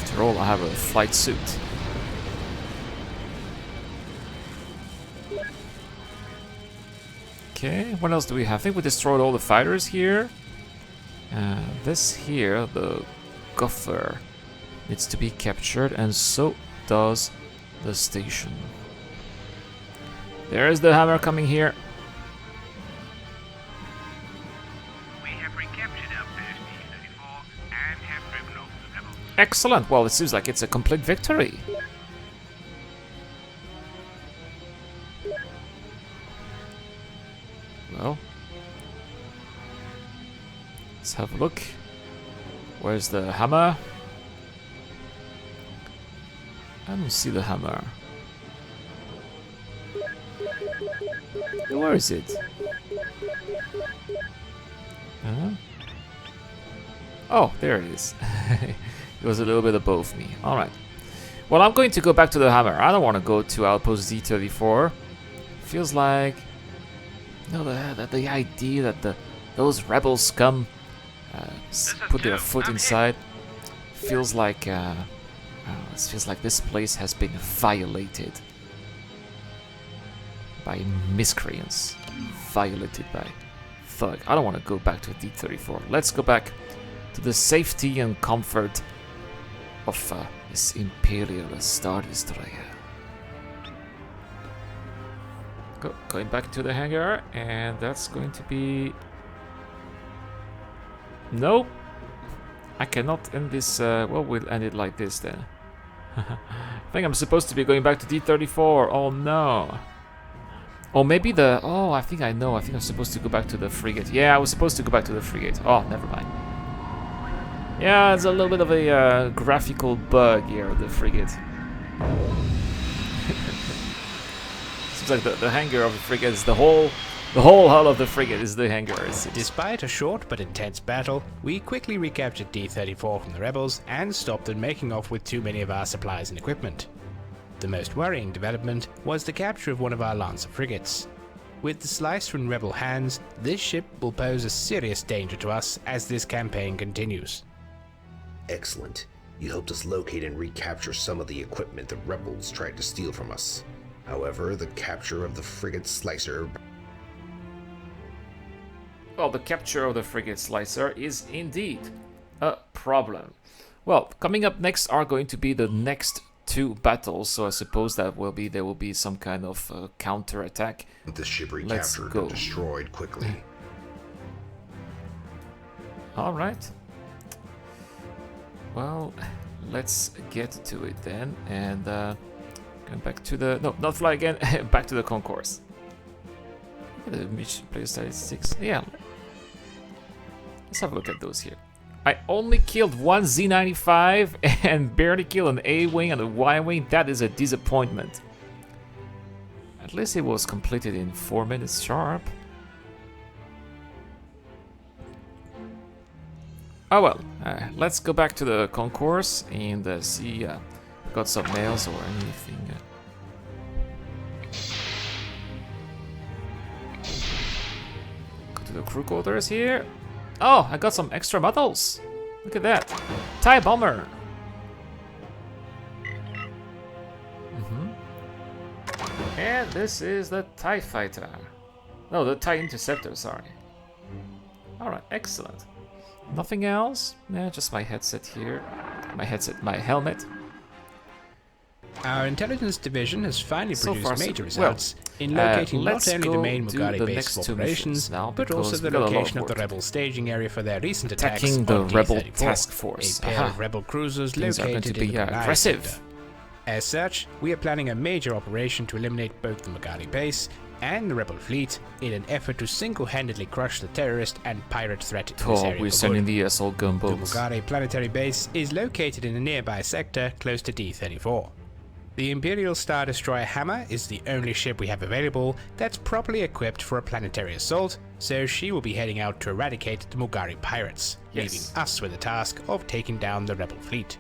After all, I have a flight suit. Okay, what else do we have? I think we destroyed all the fighters here. This here, the Gopher, needs to be captured, and so does the station. There's the hammer coming here. We have recaptured outpost D-34 and have driven off the rebels. Excellent. Well, it seems like it's a complete victory. Well, let's have a look. Where's the hammer? I don't see the hammer. Where is it? Oh, there it is. It was a little bit above me. Alright. Well, I'm going to go back to the hammer. I don't want to go to Outpost D-34. Feels like... You know, the idea that those rebels scum put their foot inside feels like... it feels like this place has been violated by miscreants. Violated by thug. I don't want to go back to D-34. Let's go back to the safety and comfort of this Imperial Star Destroyer. Going back to the hangar, and that's going to be... No! I cannot end this... well, we'll end it like this then. I think I'm supposed to be going back to D-34. Oh no! Or maybe the... Oh, I think I know. I think I'm supposed to go back to the frigate. Yeah, I was supposed to go back to the frigate. Oh, never mind. Yeah, it's a little bit of a graphical bug here, the frigate. Seems like the hangar of the frigate is the whole hull of the frigate is the hangar. Despite a short but intense battle, we quickly recaptured D-34 from the rebels and stopped them making off with too many of our supplies and equipment. The most worrying development was the capture of one of our Lancer frigates. With the slice from rebel hands, this ship will pose a serious danger to us as this campaign continues. Excellent. You helped us locate and recapture some of the equipment the rebels tried to steal from us. However, the capture of the frigate Slicer... Well, the capture of the frigate Slicer is indeed a problem. Well, coming up next are going to be the next 2 battles, so I suppose that there will be some kind of counter-attack. The ship Let's recaptured go. and destroyed quickly. Alright. Well, let's get to it then, and going back to the... No, not fly again, back to the concourse. The mission player statistics, yeah. Let's have a look at those here. I only killed 1 Z95 and barely killed an A-Wing and a Y-Wing. That is a disappointment. At least it was completed in 4 minutes sharp. Oh well, let's go back to the concourse and see if we got some mails or anything. Go to the crew quarters here. Oh, I got some extra models. Look at that. TIE Bomber. And this is the TIE Fighter. No, the TIE Interceptor, sorry. Alright, excellent. Nothing else? Yeah, just my headset here. My helmet. Our intelligence division has finally So produced far, so major well. results in locating not Let's only the go main do Mugari the base next of 2 operations, missions now, but also because the we got a lot of location of the work. rebel staging area for their recent attacks Attacking the on rebel D-34, task force. a pair Aha. of rebel cruisers Things are going located to be in the Mugari aggressive. sector. As such, we are planning a major operation to eliminate both the Mugari base and the rebel fleet in an effort to single-handedly crush the terrorist and pirate threat in this Oh, area we're for sending good. the assault The gunboats. Mugari planetary base is located in a nearby sector close to D-34. The Imperial Star Destroyer Hammer is the only ship we have available that's properly equipped for a planetary assault, so she will be heading out to eradicate the Mugari pirates, Yes. leaving us with the task of taking down the rebel fleet.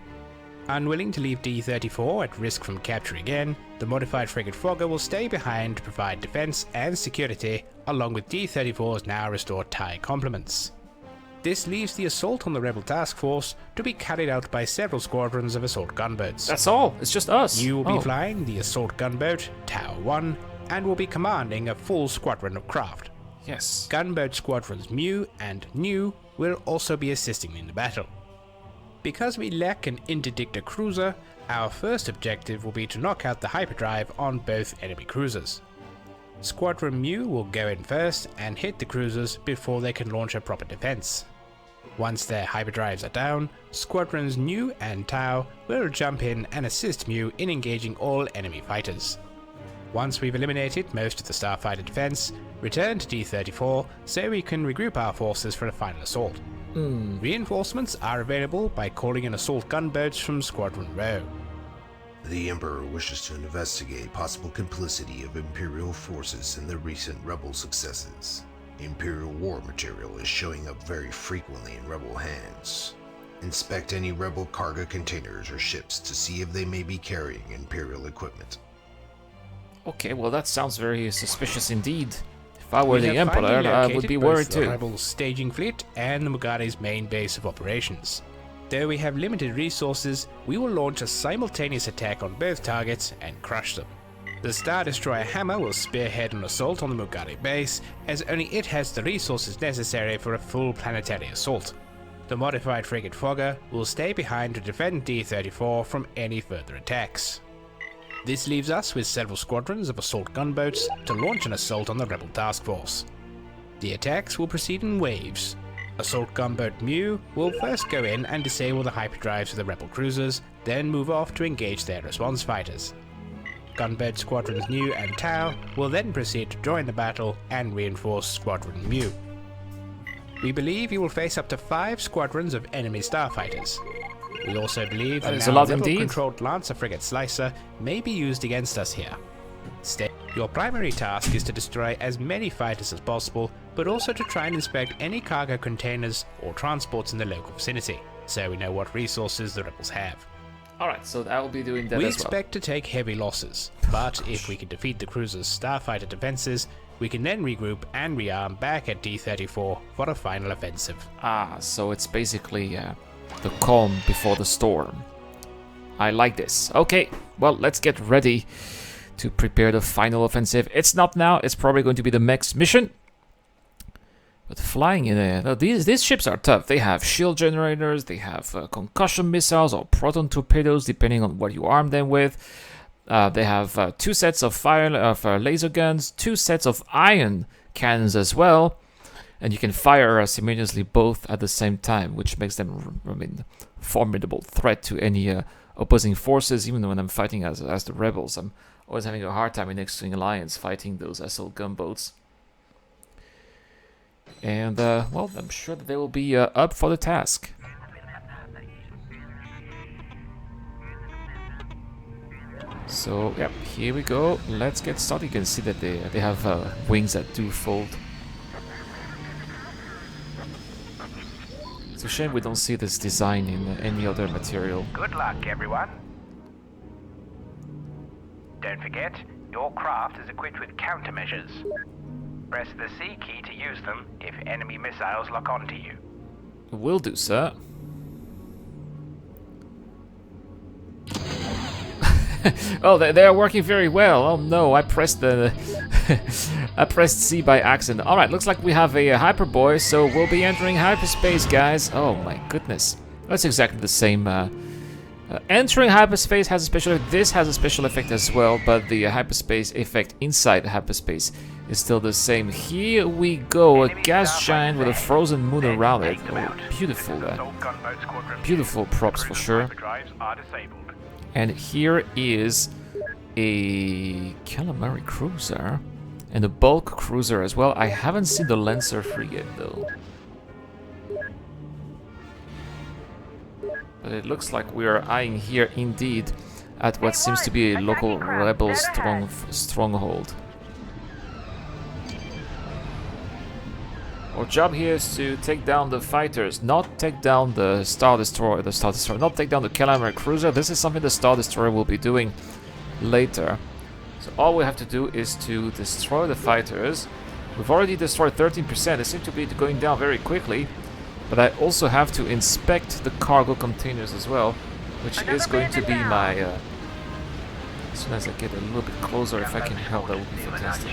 Unwilling to leave D-34 at risk from capture again, the modified frigate Fogger will stay behind to provide defense and security, along with D-34's now restored TIE complements. This leaves the assault on the rebel task force to be carried out by several squadrons of assault gunboats. That's all. It's just us. You will be Oh. flying the assault gunboat Tower 1 and will be commanding a full squadron of craft. Yes. Gunboat squadrons Mu and Nu will also be assisting in the battle. Because we lack an interdictor cruiser, our first objective will be to knock out the hyperdrive on both enemy cruisers. Squadron Mu will go in first and hit the cruisers before they can launch a proper defense. Once their hyperdrives are down, Squadrons Nu and Tau will jump in and assist Mu in engaging all enemy fighters. Once we've eliminated most of the starfighter defense, return to D-34 so we can regroup our forces for a final assault. Reinforcements are available by calling in assault gunboats from Squadron Rho. The Emperor wishes to investigate possible complicity of Imperial forces in the recent rebel successes. Imperial war material is showing up very frequently in rebel hands. Inspect any rebel cargo containers or ships to see if they may be carrying Imperial equipment. Okay, well that sounds very suspicious indeed. If I were We the have Emperor, finally I would located be both worried the too. Rebel staging fleet and the Mugari's main base of operations. Though we have limited resources, we will launch a simultaneous attack on both targets and crush them. The Star Destroyer Hammer will spearhead an assault on the Mugari base, as only it has the resources necessary for a full planetary assault. The modified frigate Fogger will stay behind to defend D-34 from any further attacks. This leaves us with several squadrons of assault gunboats to launch an assault on the rebel task force. The attacks will proceed in waves. Assault gunboat Mu will first go in and disable the hyperdrives of the rebel cruisers, then move off to engage their response fighters. Gunboat squadrons Nu and Tau will then proceed to join the battle and reinforce Squadron Mu. We believe you will face up to 5 squadrons of enemy starfighters. We also believe That the is a now lot indeed. rebel-controlled Lancer frigate Slicer may be used against us here. Your primary task is to destroy as many fighters as possible, but also to try and inspect any cargo containers or transports in the local vicinity, so we know what resources the rebels have. Alright, so I will be doing that We as well. expect to take heavy losses, but if we can defeat the cruiser's starfighter defenses, we can then regroup and rearm back at D-34 for a final offensive. Ah, so it's basically The calm before the storm. I like this. Okay, well, let's get ready to prepare the final offensive. It's not now, it's probably going to be the next mission. But flying in a... these ships are tough. They have shield generators, they have concussion missiles or proton torpedoes, depending on what you arm them with. They have 2 sets of laser guns, 2 sets of ion cannons as well. And you can fire simultaneously both at the same time, which makes them, formidable threat to any opposing forces. Even when I'm fighting as the rebels, I'm always having a hard time in X-Wing Alliance fighting those assault gunboats. And, well, I'm sure that they will be up for the task. So, yep, here we go. Let's get started. You can see that they have wings that do fold. It's a shame we don't see this design in any other material. Good luck, everyone. Don't forget, your craft is equipped with countermeasures. Press the C key to use them if enemy missiles lock onto you. Will do, sir. Oh, they are working very well. Oh no, I pressed the I pressed C by accident. All right, looks like we have a Hyperboy, so we'll be entering hyperspace, guys. Oh my goodness, that's exactly the same. Entering hyperspace has a special effect. This has a special effect as well, but the hyperspace effect inside hyperspace is still the same. Here we go, a gas giant with a frozen moon around it. Oh, beautiful, beautiful props for sure. And here is a calamari cruiser and a bulk cruiser as well. I haven't seen the Lancer frigate though. But it looks like we are eyeing here indeed at what seems to be a local rebel stronghold. Our job here is to take down the fighters, not take down the Star Destroyer, not take down the Calamari Cruiser. This is something the Star Destroyer will be doing later. So all we have to do is to destroy the fighters. We've already destroyed 13%. They seem to be going down very quickly. But I also have to inspect the cargo containers as well, which is going to be my... as soon as I get a little bit closer, if I can help, that would be fantastic.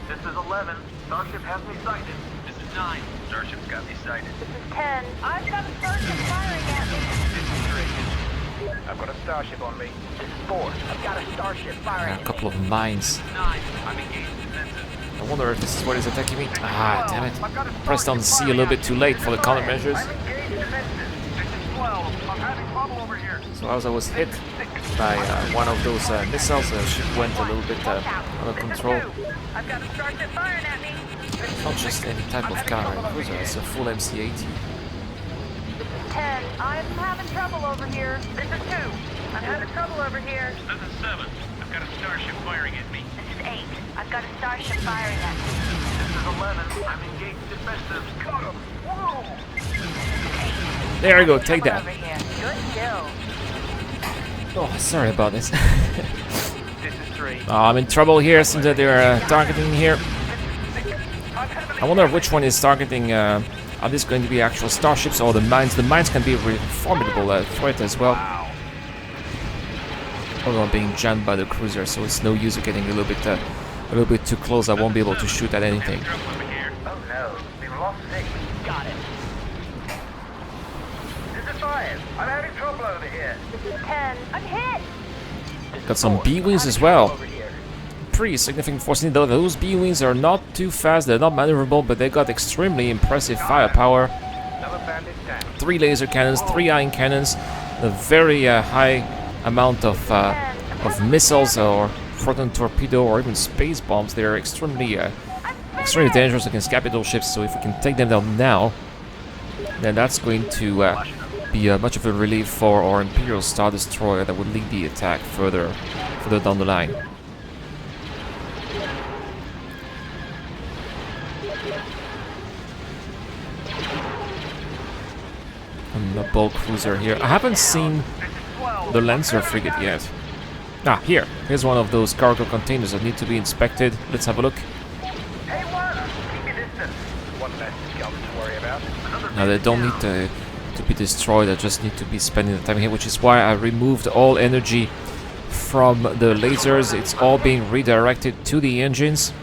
This is 11. Starship has me sighted. This is 9. Starship's got me sighted. This is 10. I've got a starship firing at me. This is 3. I've got a starship on me. This is 4. I've got a starship firing at me. A couple of mines. 9. I'm engaged defensive. I wonder if this is what is attacking me. Ah, damn it. Pressed on C a little bit too late for the countermeasures. So as I was hit by one of those missiles, the ship went a little bit out of control. I've got a starship firing at me. It's not just any type of counter cruiser, it's a full MC-80. This is 10. I'm having trouble over here. This is 2. I'm having trouble over here. This is 7. I've got a starship firing at me. This is 8. I've got a starship firing at me. This is 11. I'm engaged defensive. Got him. Whoa! There you go, take that. Over here. Good kill. Oh, sorry about this. This is 3. Oh, I'm in trouble here since they're targeting here. I wonder which one is targeting. Are these going to be actual starships or the mines? The mines can be a really formidable threat as well. Although I'm being jammed by the cruiser, so it's no use of getting a little bit too close. I won't be able to shoot at anything. Oh no, we've lost 6. Got it. This is 5. I'm having trouble over here. This is 10. I'm hit. Got some B-wings as well. Pretty significant force. Those B-wings are not too fast, they're not maneuverable, but they got extremely impressive firepower. 3 laser cannons, 3 ion cannons, a very high amount of missiles or proton torpedo or even space bombs. They are extremely dangerous against capital ships, so if we can take them down now, then that's going to be much of a relief for our Imperial Star Destroyer that would lead the attack further down the line. And the bulk cruiser here. I haven't seen the Lancer frigate yet. Ah, here's one of those cargo containers that need to be inspected. Let's have a look. Hey, one! Keep your distance. One less scout to worry about. Now they don't need to be destroyed. I just need to be spending the time here, which is why I removed all energy from the lasers. It's all being redirected to the engines.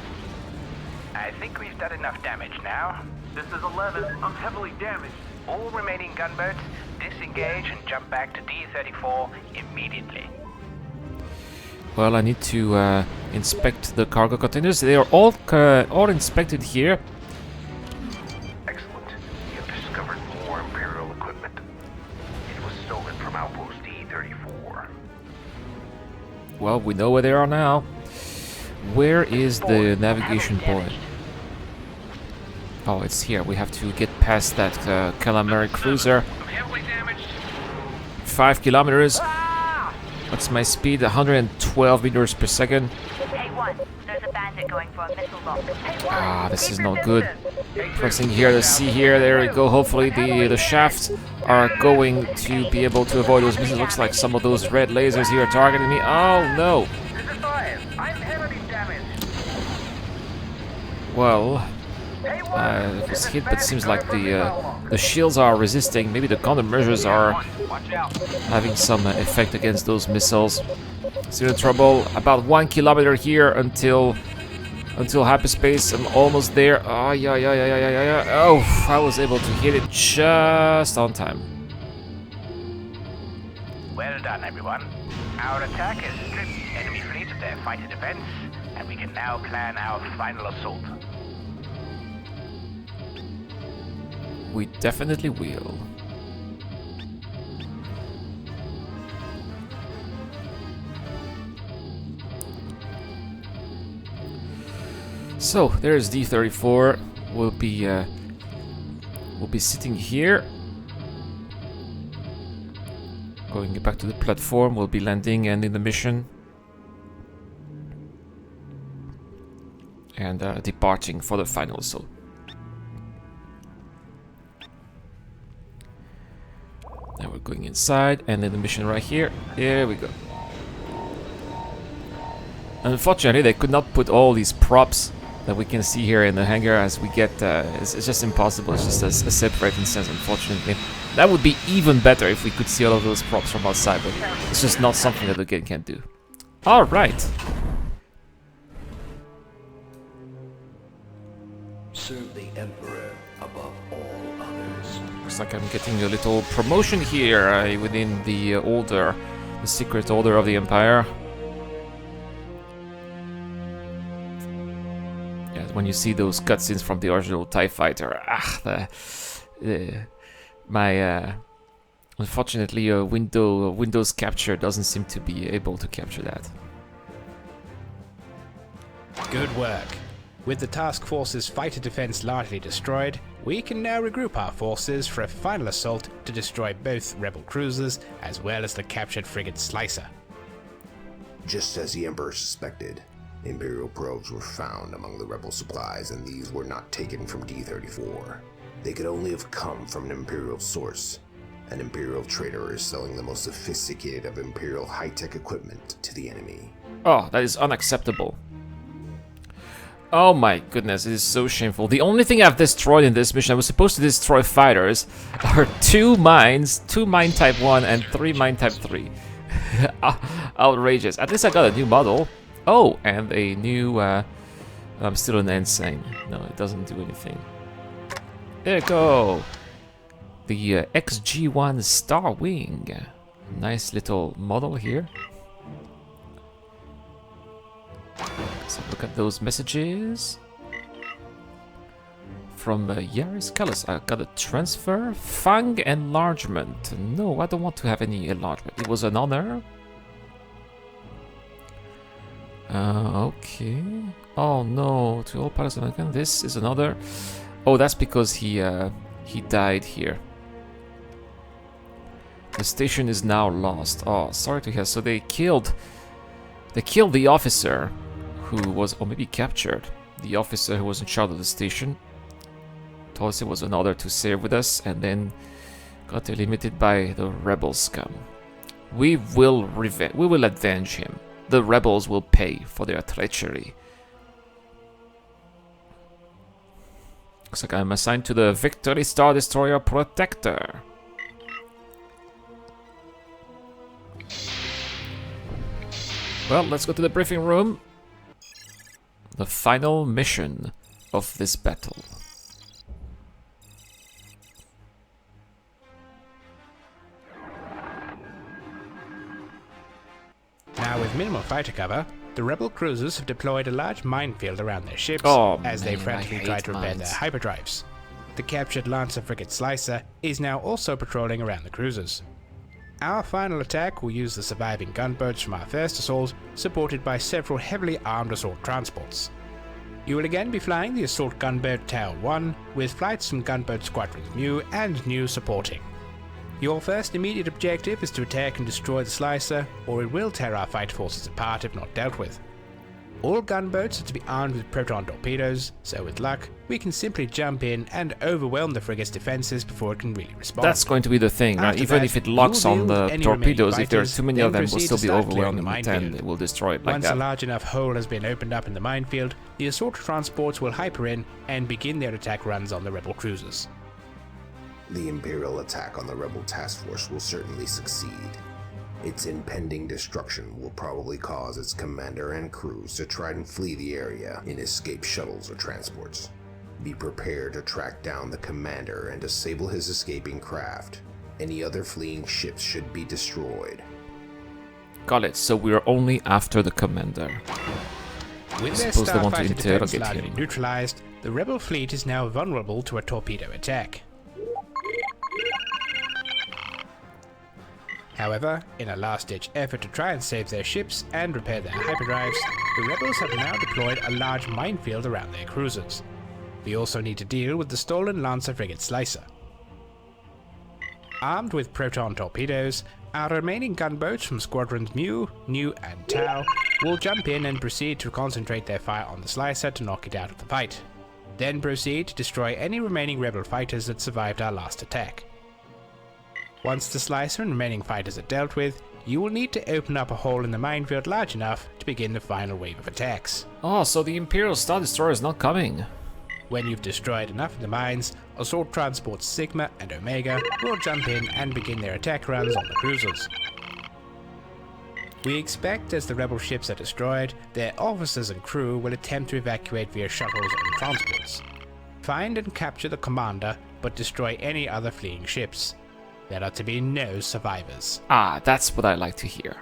I think we've done enough damage now. This is 11. I'm heavily damaged. All remaining gunboats, disengage and jump back to D-34 immediately. Well, I need to inspect the cargo containers. They are all inspected here. Excellent. You have discovered more Imperial equipment. It was stolen from Outpost D-34. Well, we know where they are now. Where is the navigation point? Oh, it's here. We have to get past that calamari cruiser. I'm heavily damaged. 5 kilometers. What's my speed? 112 meters per second. A1, there's a bandit going for a missile lock. Ah, this is not good. Pressing here to see here. There we go. Hopefully the shafts are going to be able to avoid those missiles. Looks like some of those red lasers here are targeting me. Oh no. This is 5. I'm heavily damaged. Well, it was hit, but it seems like the shields are resisting. Maybe the countermeasures are having some effect against those missiles. Still in trouble. About 1 kilometer here until hyperspace. I'm almost there. Oh yeah. Oh, I was able to hit it just on time. Well done, everyone. Our attack has stripped enemy fleet of their fighter defense, and we can now plan our final assault. We definitely will. So there's D-34. We'll be sitting here. Going back to the platform. We'll be landing, ending the mission, and departing for the final assault. Now we're going inside, and then the mission right here. Here we go. Unfortunately, they could not put all these props that we can see here in the hangar as we get. It's just impossible. It's just a separate instance, unfortunately. That would be even better if we could see all of those props from outside, but it's just not something that the game can do. All right. Serve the Emperor above all others. Looks like I'm getting a little promotion here within the order, the secret order of the Empire. Yeah, when you see those cutscenes from the original TIE Fighter, unfortunately, Windows Capture doesn't seem to be able to capture that. Good work. With the task force's fighter defense largely destroyed, we can now regroup our forces for a final assault to destroy both rebel cruisers as well as the captured frigate Slicer. Just as the Emperor suspected, Imperial probes were found among the rebel supplies, and these were not taken from D-34. They could only have come from an Imperial source. An Imperial trader is selling the most sophisticated of Imperial high-tech equipment to the enemy. Oh, that is unacceptable. Oh my goodness, it is so shameful. The only thing I've destroyed in this mission, I was supposed to destroy fighters, are 2 mines, 2 mine type 1 and 3 mine type 3. Outrageous. At least I got a new model. Oh, and a new... I'm still an ensign. No, it doesn't do anything. There you go. The XG-1 Star Wing. Nice little model here. So look at those messages. From Yaris Callis, I got a transfer. Fang enlargement. No, I don't want to have any enlargement. It was an honor. Okay. Oh no, to all pilots of American. This is another. Oh, that's because he died here. The station is now lost. Oh, sorry to hear. So they killed the officer who was, or maybe captured the officer who was in charge of the station. Told us it was an honor to serve with us, and then got eliminated by the rebel scum. We will avenge him. The rebels will pay for their treachery. Looks like I'm assigned to the Victory Star Destroyer Protector. Well, let's go to the briefing room. The final mission of this battle. Now, with minimal fighter cover, the rebel cruisers have deployed a large minefield around their ships as they frantically try to repair their hyperdrives. The captured Lancer frigate Slicer is now also patrolling around the cruisers. Our final attack will use the surviving gunboats from our first assault, supported by several heavily armed assault transports. You will again be flying the assault gunboat Tau 1, with flights from gunboat squadrons Mu and Nu supporting. Your first immediate objective is to attack and destroy the Slicer, or it will tear our fight forces apart if not dealt with. All gunboats are to be armed with proton torpedoes, so with luck, we can simply jump in and overwhelm the frigate's defenses before it can really respond. That's going to be the thing, right? Even if it locks on the torpedoes, if there are too many of them, we'll still be overwhelmed in the 10. It will destroy it like that. Once a large enough hole has been opened up in the minefield, the assault transports will hyper in and begin their attack runs on the rebel cruisers. The Imperial attack on the Rebel task force will certainly succeed. Its impending destruction will probably cause its commander and crews to try and flee the area in escape shuttles or transports. Be prepared to track down the commander and disable his escaping craft. Any other fleeing ships should be destroyed. Got it, so we are only after the commander. With their starfighter defense largely neutralized, the rebel fleet is now vulnerable to a torpedo attack. However, in a last-ditch effort to try and save their ships and repair their hyperdrives, the rebels have now deployed a large minefield around their cruisers. We also need to deal with the stolen Lancer frigate Slicer. Armed with proton torpedoes, our remaining gunboats from squadrons Mu, Nu, and Tau will jump in and proceed to concentrate their fire on the Slicer to knock it out of the fight. Then proceed to destroy any remaining rebel fighters that survived our last attack. Once the Slicer and remaining fighters are dealt with, you will need to open up a hole in the minefield large enough to begin the final wave of attacks. Oh, so the Imperial Star Destroyer is not coming. When you've destroyed enough of the mines, assault transports Sigma and Omega will jump in and begin their attack runs on the cruisers. We expect as the rebel ships are destroyed, their officers and crew will attempt to evacuate via shuttles and transports. Find and capture the commander, but destroy any other fleeing ships. There are to be no survivors. Ah, that's what I like to hear.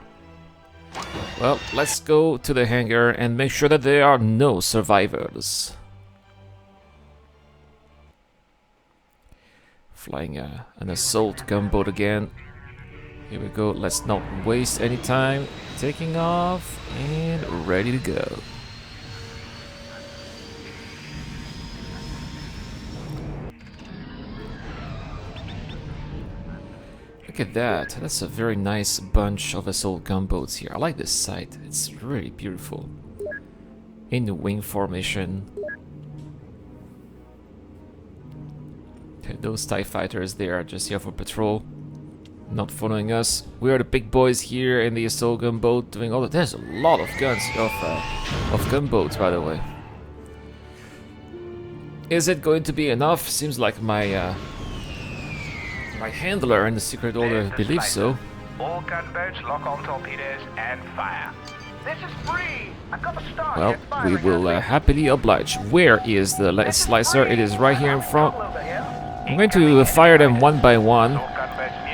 Well, let's go to the hangar and make sure that there are no survivors. Flying an assault gunboat again. Here we go, let's not waste any time. Taking off and ready to go. Look at that, that's a very nice bunch of assault gunboats here. I like this site, it's really beautiful. In the wing formation. Okay, those TIE fighters, they are just here for patrol. Not following us. We are the big boys here in the assault gunboat doing all that. There's a lot of guns, of gunboats, by the way. Is it going to be enough? Seems like my my handler in the Secret Order believes so. All gunboats lock on torpedoes and fire. This is free. I got the star. Well, we will happily oblige. Where is the Slicer? It is right here in front. I'm going to fire them one by one,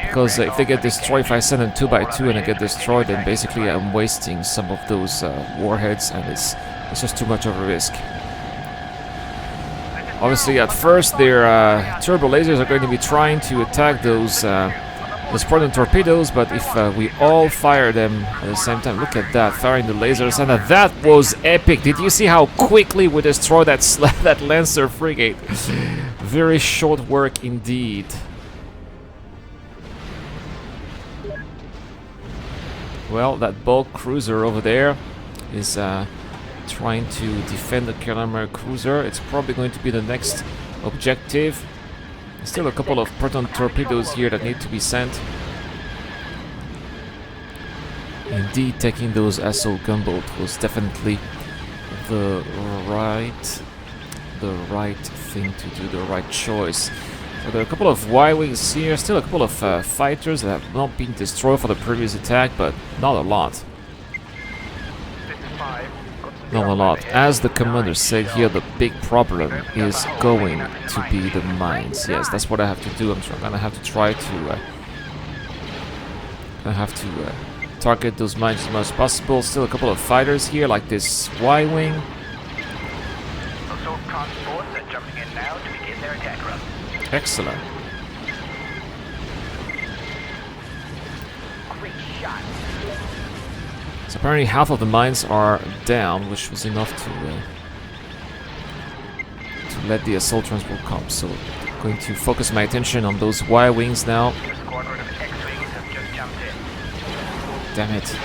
because if they get destroyed, if I send them 2 by 2 and they get destroyed, then basically I'm wasting some of those warheads, and it's just too much of a risk. Obviously, at first, their turbo lasers are going to be trying to attack those proton torpedoes, but if we all fire them at the same time, look at that, firing the lasers, and that was epic. Did you see how quickly we destroyed that Lancer frigate? Very short work indeed. Well, that bulk cruiser over there is trying to defend the Calamar cruiser. It's probably going to be the next objective. There's still a couple of proton torpedoes here that need to be sent. Indeed, taking those assault gunboats was definitely the right thing to do, the right choice. So there are a couple of Y-wings here, still a couple of fighters that have not been destroyed for the previous attack, but not a lot. Not a lot. As the commander said here, the big problem is going to be the mines. Yes, that's what I have to do. I'm gonna have to try to... target those mines as much as possible. Still a couple of fighters here, like this Y-Wing. Assault transports are jumping in now to begin their attack run. Excellent. Great shot. So apparently half of the mines are down, which was enough to let the assault transport come. So I'm going to focus my attention on those Y-Wings now. A squadron of X-Wings have just jumped in. Damn it.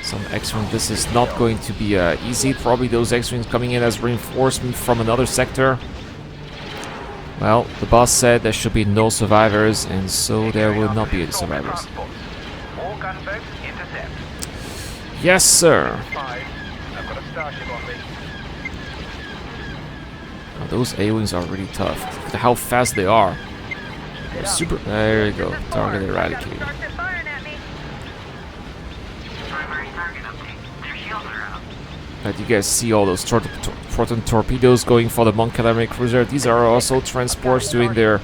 Some X-Wing. This is not going to be easy. Probably those X-Wings coming in as reinforcement from another sector. Well, the boss said there should be no survivors, and so there will not be any survivors. All gunboats intercept. Yes, sir. 5. I've got a starship on me. Oh, those A-Wings are really tough. Look at how fast they are. They're super... There you go. Target eradicated. Starship firing at me. Primary target update. Their shields are out. You guys see all those proton torpedoes going for the Mon Calamari cruiser. These are also transports doing their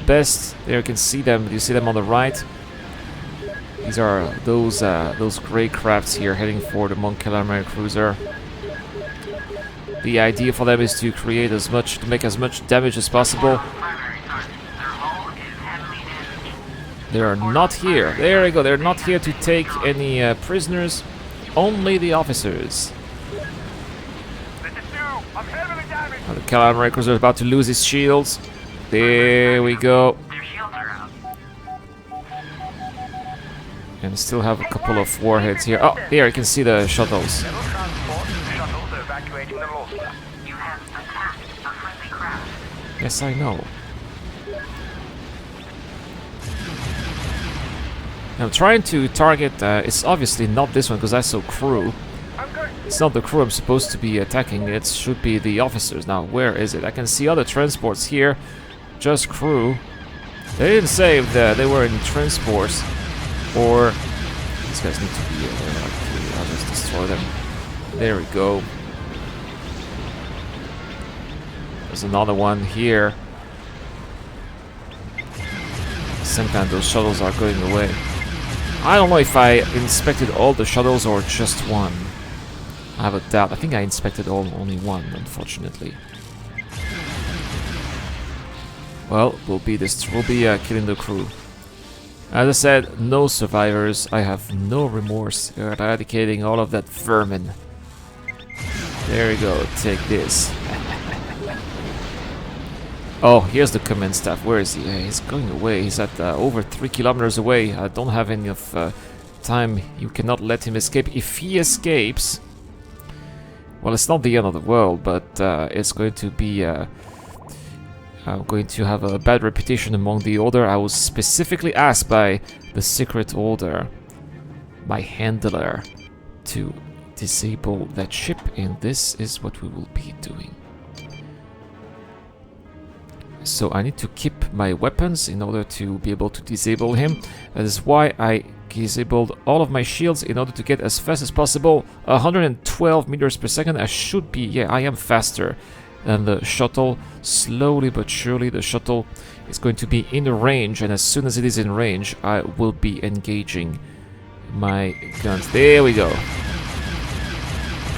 best. There you can see them. You see them on the right. These are those gray crafts here heading for the Mon Calamari cruiser. The idea for them is to create to make as much damage as possible. Primary target. Their hull is heavily damaged. They are not here. There you go. They're not here to take any prisoners. Only the officers. This is 2. I'm heavily damaged. The Calamari cruiser is about to lose his shields. There we go. Their shields are out. And still have a couple of warheads here. Oh, here you can see the shuttles. Level transport. Shuttles are evacuating the Losla. You have attacked a friendly craft. Yes, I know. I'm trying to target, it's obviously not this one because I saw crew. It's not the crew I'm supposed to be attacking, it should be the officers. Now, where is it? I can see other transports here, just crew. They didn't say if they were in transports or... These guys need to be I'll just destroy them. There we go. There's another one here. At the same time, those shuttles are going away. I don't know if I inspected all the shuttles or just one. I have a doubt. I think I inspected only one, unfortunately. Well, we'll be killing the crew. As I said, no survivors. I have no remorse eradicating all of that vermin. There you go. Take this. Oh, here's the command staff. Where is he? He's going away. He's at over 3 kilometers away. I don't have any of time. You cannot let him escape. If he escapes, well, it's not the end of the world, but it's going to be... I'm going to have a bad reputation among the Order. I was specifically asked by the Secret Order, my handler, to disable that ship, and this is what we will be doing. So I need to keep my weapons in order to be able to disable him. That is why I disabled all of my shields in order to get as fast as possible. 112 meters per second. I should be, yeah, I am faster than the shuttle. Slowly but surely the shuttle is going to be in range, and as soon as it is in range, I will be engaging my guns. There we go.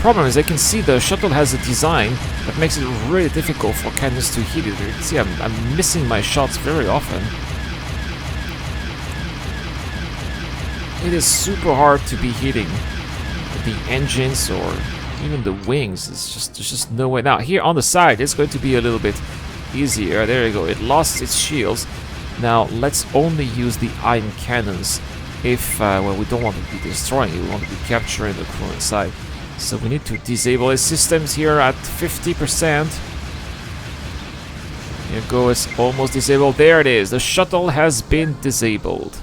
Problem is, I can see the shuttle has a design that makes it really difficult for cannons to hit it. You can see I'm missing my shots very often. It is super hard to be hitting the engines or even the wings. There's just no way. Now here on the side, it's going to be a little bit easier. There you go. It lost its shields. Now let's only use the iron cannons if well, we don't want to be destroying it. We want to be capturing the crew inside. So we need to disable his systems here at 50%. Here you go, it's almost disabled. There it is. The shuttle has been disabled.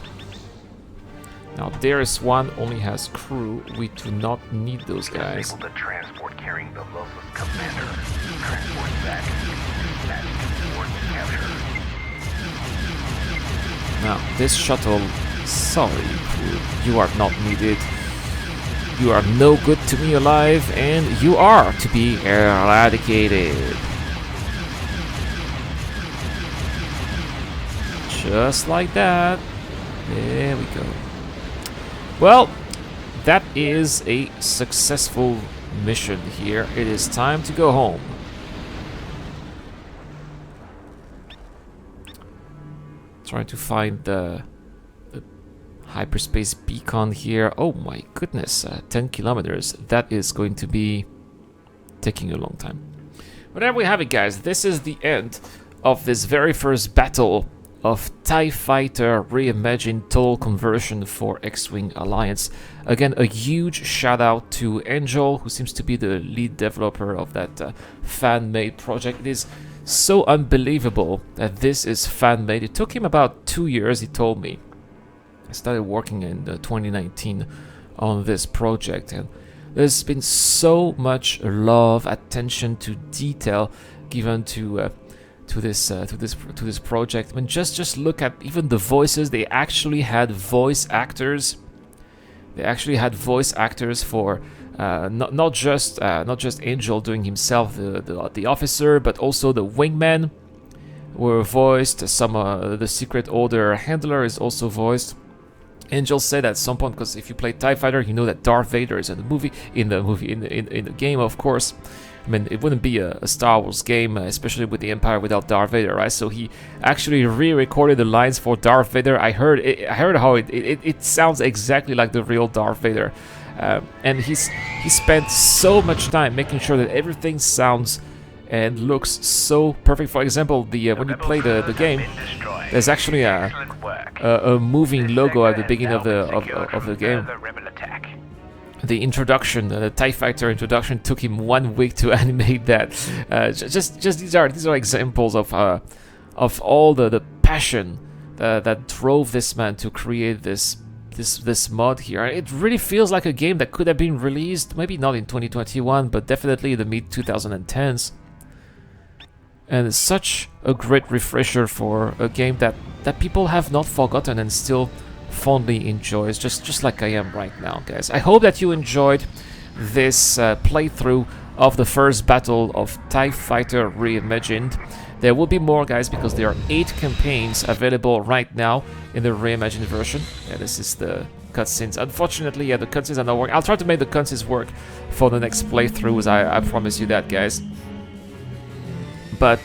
Now there is one, only has crew. We do not need those guys. Disable the transport carrying the Loslas commander. Transport back. Dispatched towards capture. Now this shuttle, sorry crew, you are not needed. You are no good to me alive, and you are to be eradicated. Just like that. There we go. Well, that is a successful mission here. It is time to go home. Trying to find the hyperspace beacon here. Oh my goodness, 10 kilometers. That is going to be taking a long time. But there we have it, guys. This is the end of this very first battle of TIE Fighter Reimagined Total Conversion for X-Wing Alliance. Again, a huge shout out to Angel, who seems to be the lead developer of that fan-made project. It is so unbelievable that this is fan-made. It took him about 2 years, he told me. I started working in 2019 on this project, and there's been so much love, attention to detail given to this project. I mean, just look at even the voices. They actually had voice actors. They actually had voice actors for not just Angel doing himself the officer, but also the wingmen were voiced. Some the Secret Order handler is also voiced. Angel said at some point, because if you play TIE Fighter, you know that Darth Vader is in the game, of course. I mean, it wouldn't be a Star Wars game, especially with the Empire, without Darth Vader, right? So he actually re-recorded the lines for Darth Vader. I heard how it sounds exactly like the real Darth Vader, and he spent so much time making sure that everything sounds and looks so perfect. For example, when you play the game, there's actually a moving logo at the beginning of the game. The introduction, the TIE Fighter introduction, took him 1 week to animate that. Just these are examples of all the passion that drove this man to create this mod here. It really feels like a game that could have been released, maybe not in 2021, but definitely in the mid 2010s. And it's such a great refresher for a game that people have not forgotten and still fondly enjoys, just like I am right now, guys. I hope that you enjoyed this playthrough of the first battle of TIE Fighter Reimagined. There will be more, guys, because there are 8 campaigns available right now in the reimagined version. Yeah, this is the cutscenes. Unfortunately, yeah, the cutscenes are not working. I'll try to make the cutscenes work for the next playthroughs. I promise you that, guys. But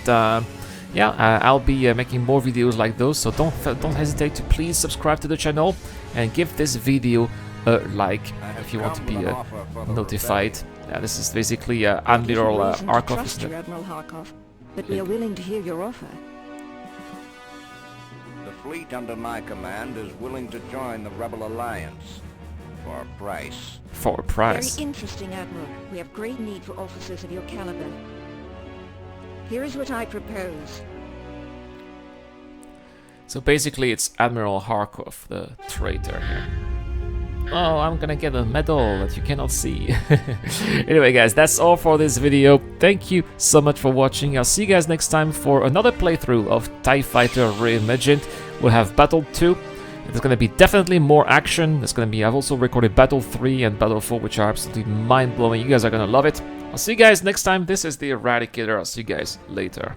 yeah, I'll be making more videos like those, so don't hesitate to please subscribe to the channel and give this video a like if you want to be notified. This is basically Admiral Harkov. Admiral Harkov, but we are willing to hear your offer. The fleet under my command is willing to join the Rebel Alliance for a price. For a price. Very interesting, Admiral. We have great need for officers of your caliber. Here is what I propose. So basically it's Admiral Harkov, the traitor here. Oh, I'm gonna get a medal that you cannot see. Anyway, guys, that's all for this video. Thank you so much for watching. I'll see you guys next time for another playthrough of TIE Fighter Reimagined. We'll have Battle 2. There's gonna be definitely more action. I've also recorded Battle 3 and Battle 4, which are absolutely mind-blowing. You guys are gonna love it. I'll see you guys next time. This is the Eradicator. I'll see you guys later.